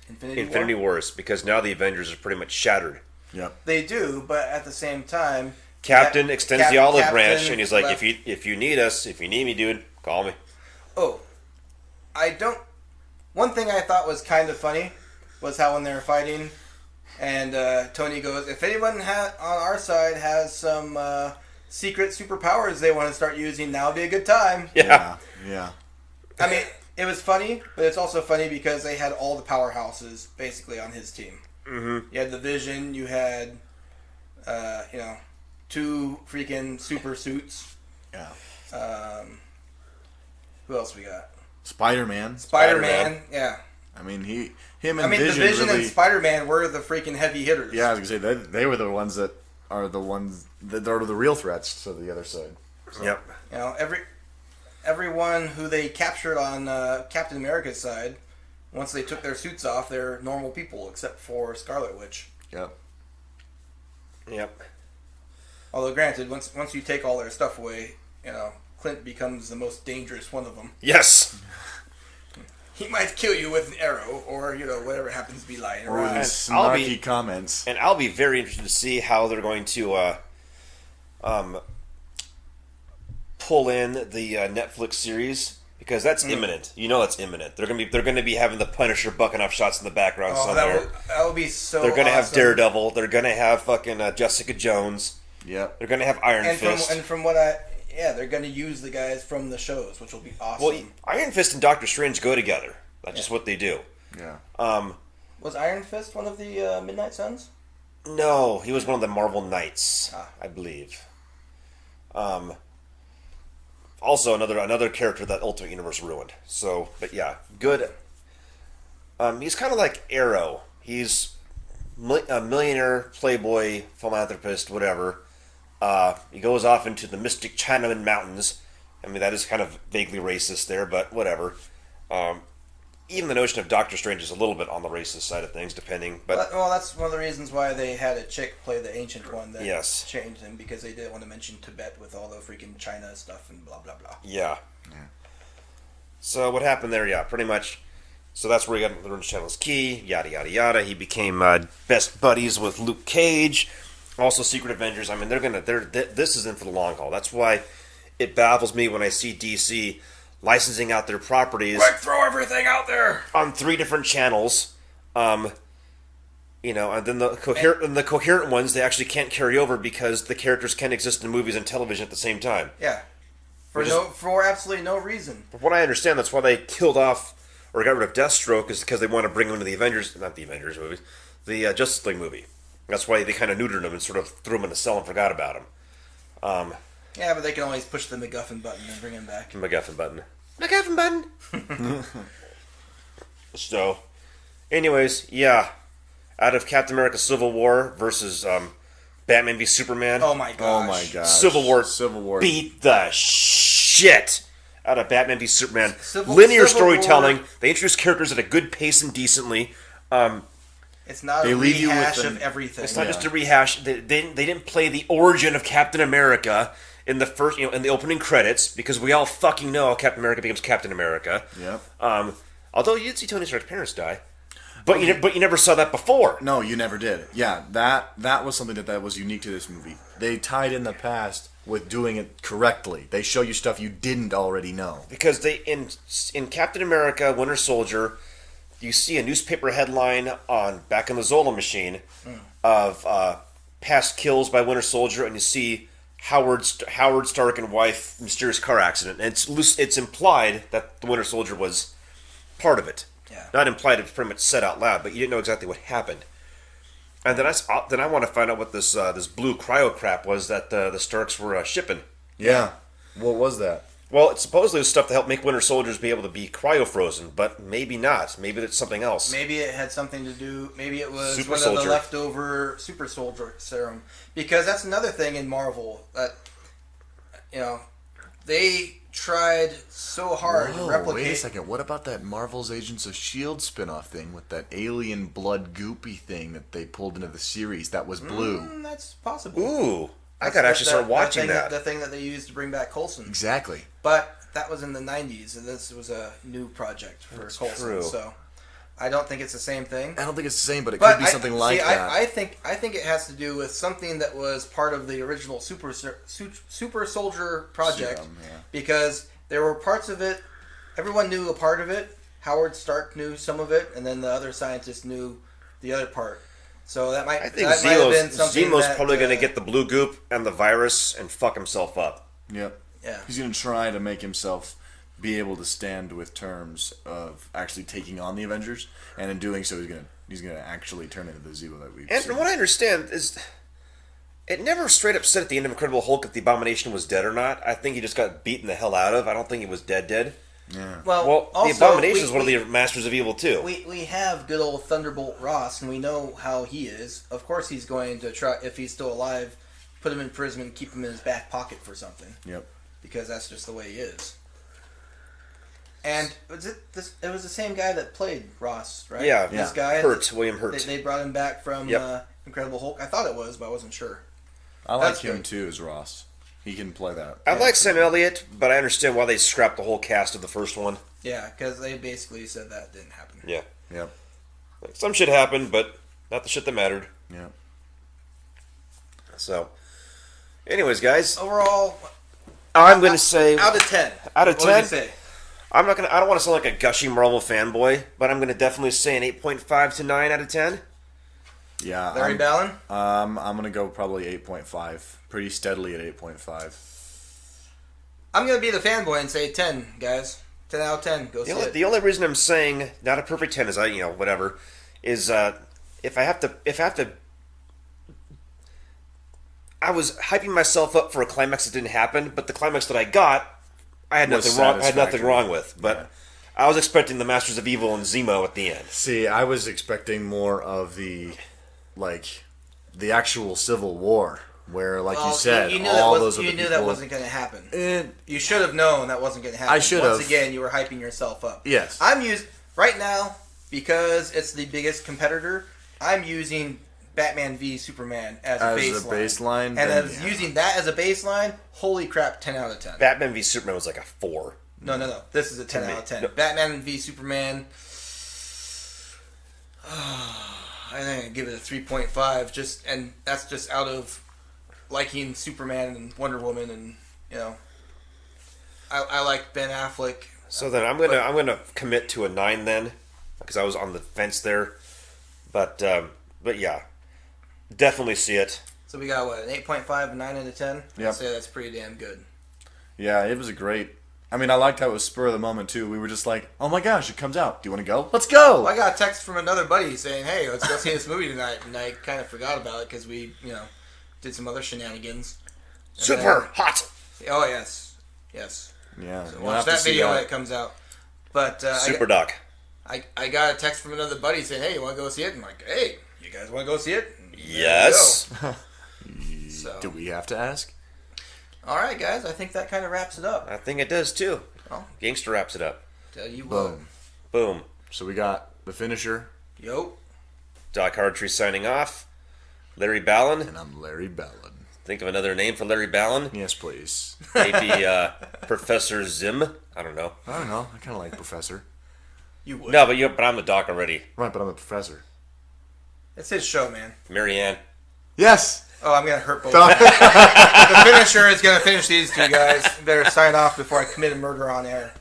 Infinity War? Wars, because now the Avengers are pretty much shattered. Yep. They do, but at the same time... Captain extends the olive Captain branch, and he's like, left- if you need us, if you need me, dude, Call me. Oh, One thing I thought was kind of funny was how when they were fighting, and Tony goes, "If anyone on our side has some secret superpowers they want to start using, now would be a good time." Yeah. I mean, it was funny, but it's also funny because they had all the powerhouses basically on his team. Mm-hmm. You had the Vision. You had, 2 freaking super suits. Yeah. Who else we got? Spider-Man. Spider-Man. Yeah. I mean, him and I mean, Vision the Vision really, and Spider-Man were the freaking heavy hitters. Yeah, I was gonna say they were the ones that are the real threats to the other side. So. Yep. Everyone who they captured on Captain America's side, once they took their suits off, they're normal people except for Scarlet Witch. Yep. Although, granted, once you take all their stuff away, Clint becomes the most dangerous one of them. Yes. He might kill you with an arrow, or whatever happens to be lying Or around. with snarky comments. And I'll be very interested to see how they're going to pull in the Netflix series, because that's imminent. That's imminent. They're going to be having the Punisher bucking off shots in the background somewhere. That would be so. They're going to have awesome. Daredevil. They're going to have fucking Jessica Jones. Yep. They're going to have Iron Fist. From what they're going to use the guys from the shows, which will be awesome. Well, Iron Fist and Doctor Strange go together. That's just what they do. Yeah. Was Iron Fist one of the Midnight Suns? No, he was one of the Marvel Knights, I believe. Also, another character that Ultimate Universe ruined. So, but yeah, good. He's kind of like Arrow. He's a millionaire, playboy, philanthropist, whatever. He goes off into the mystic Chinaman Mountains. I mean, that is kind of vaguely racist there, but whatever. Even the notion of Doctor Strange is a little bit on the racist side of things, depending. But well, that's one of the reasons why they had a chick play the ancient one that Yes. changed him, because they didn't want to mention Tibet with all the freaking China stuff and blah, blah, blah. yeah. So what happened there? Yeah, pretty much. So that's where he got the Orange Channel's key. Yada yada yada. He became best buddies with Luke Cage. Also, Secret Avengers. I mean, this is in for the long haul. That's why it baffles me when I see DC licensing out their properties. Quick, throw everything out there on 3 different channels. And then the coherent ones they actually can't carry over because the characters can't exist in movies and television at the same time. Yeah, for absolutely no reason. From what I understand, that's why they killed off or got rid of Deathstroke, is because they want to bring him into the Avengers, not the Avengers movies, the Justice League movie. That's why they kind of neutered him and sort of threw him in a cell and forgot about him. Yeah, but they can always push the MacGuffin button and bring him back. MacGuffin button. So, anyways, yeah. Out of Captain America Civil War versus Batman v Superman. Oh my gosh. Civil War beat the shit out of Batman v Superman. Linear storytelling. They introduced characters at a good pace and decently. It's not a rehash of everything. It's not just a rehash. They didn't play the origin of Captain America in the first, in the opening credits, because we all fucking know how Captain America becomes Captain America. Yep. Although you did see Tony Stark's parents die, but you never saw that before. No, you never did. Yeah, that was something that was unique to this movie. They tied in the past with doing it correctly. They show you stuff you didn't already know. Because they in Captain America Winter Soldier, you see a newspaper headline back in the Zola machine of past kills by Winter Soldier, and you see Howard Stark and wife mysterious car accident, and it's implied that the Winter Soldier was part of it. Yeah. Not implied; it's pretty much said out loud, but you didn't know exactly what happened. And then I want to find out what this blue cryo crap was that the Starks were shipping. Yeah. What was that? Well, it's supposedly stuff to help make Winter Soldiers be able to be cryo-frozen, but maybe not. Maybe it's something else. Maybe it had something to do... Maybe it was Super one Soldier. of the leftover Super Soldier serum. Because that's another thing in Marvel that, they tried so hard to replicate... Wait a second. What about that Marvel's Agents of S.H.I.E.L.D. spin-off thing with that alien blood goopy thing that they pulled into the series that was blue? That's possible. Ooh. I gotta actually start watching that. The thing that they used to bring back Coulson. Exactly. But that was in the 90s, and this was a new project for Coulson. True. So I don't think it's the same thing. I don't think it's the same, but it could be something like that. I think it has to do with something that was part of the original Super Soldier project, Serum, yeah. because there were parts of it. Everyone knew a part of it. Howard Stark knew some of it, and then the other scientists knew the other part. So that might. I think that might have been something Zemo's that, probably going to get the blue goop and the virus and fuck himself up. Yep. Yeah. He's going to try to make himself be able to stand with terms of actually taking on the Avengers, and in doing so, he's gonna actually turn into the Zemo that we've And seen. from what I understand is, it never straight up said at the end of Incredible Hulk if the Abomination was dead or not. I think he just got beaten the hell out of. I don't think he was dead. Yeah. Well, also, the Abomination is one of the Masters of Evil too. We have good old Thunderbolt Ross, and we know how he is. Of course, he's going to try, if he's still alive, put him in prison and keep him in his back pocket for something. Yep. Because that's just the way he is. And it was the same guy that played Ross, right? Yeah, This guy, William Hurt. They brought him back from Incredible Hulk. I thought it was, but I wasn't sure. I like That's him good. too as Ross. He can play that. I like Sam Elliott, but I understand why they scrapped the whole cast of the first one. Yeah, because they basically said that didn't happen. Yeah. Yep. Like, some shit happened, but not the shit that mattered. Yeah. So, anyways, guys, Overall, I'm going to say out of 10. Out of What would 10? you say? I don't want to sound like a gushing Marvel fanboy, but I'm going to definitely say an 8.5 to 9 out of 10. Yeah. Larry Ballen? I'm gonna go probably 8.5. Pretty steadily at 8.5. I'm going to be the fanboy and say 10, guys. 10 out of 10. Go see it. The only reason I'm saying not a perfect 10 is whatever is if I have to I was hyping myself up for a climax that didn't happen, but the climax that I got I had Was nothing wrong. I had nothing satisfactory. wrong with, but Yeah. I was expecting the Masters of Evil and Zemo at the end. See, I was expecting more of the actual Civil War, where, like you said, all those other you knew people. that wasn't going to happen. And You should have known that wasn't going to happen. I should have. Once again, you were hyping yourself up. yes, I'm using right now because it's the biggest competitor. I'm using Batman v Superman as a baseline. And then, as using that as a baseline, holy crap, 10 out of 10. Batman v Superman was like a 4. No. This is a 10 out of 10. Batman v Superman. I think I'd give it a 3.5. And that's just out of liking Superman and Wonder Woman, and I like Ben Affleck. So then I'm gonna commit to a 9 then, because I was on the fence there, but yeah, definitely see it. So we got what, an 8.5, a 9 out of 10. Yep. I'd say that's pretty damn good. yeah, it was a great. I mean, I liked how it was spur of the moment too. We were just like, "Oh my gosh, it comes out. Do you want to go? Let's go!" Well, I got a text from another buddy saying, "Hey, let's go see this movie tonight," and I kind of forgot about it because we, did some other shenanigans. And Super hot. Oh yes. Yeah, So we'll watch have to that see video when that. it comes out. But Super Doc. I got a text from another buddy saying, "Hey, you want to go see it?" I'm like, "Hey, you guys want to go see it?" And there we Yes. go. So, Do we have to ask? all right, guys. I think that kind of wraps it up. I think it does too. Oh. Gangster wraps it up. Tell you what. Boom. Boom. So we got the finisher, Yo. Doc Hardtree signing off. Larry Ballen. and I'm Larry Ballen. Think of another name for Larry Ballen. Yes, please. Maybe Professor Zim. I don't know. I don't know. I kind of like Professor. You would. No, but I'm the Doc already. Right, but I'm a professor. It's his show, man. Marianne. Yes. Oh, I'm gonna hurt both. The finisher is gonna finish these two guys. Better sign off before I commit a murder on air.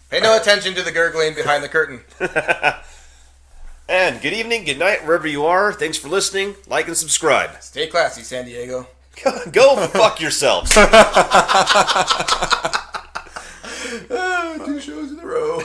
Pay no attention to the gurgling behind the curtain. And good evening, good night, wherever you are. Thanks for listening. Like and subscribe. Stay classy, San Diego. Go fuck yourselves. 2 shows in a row.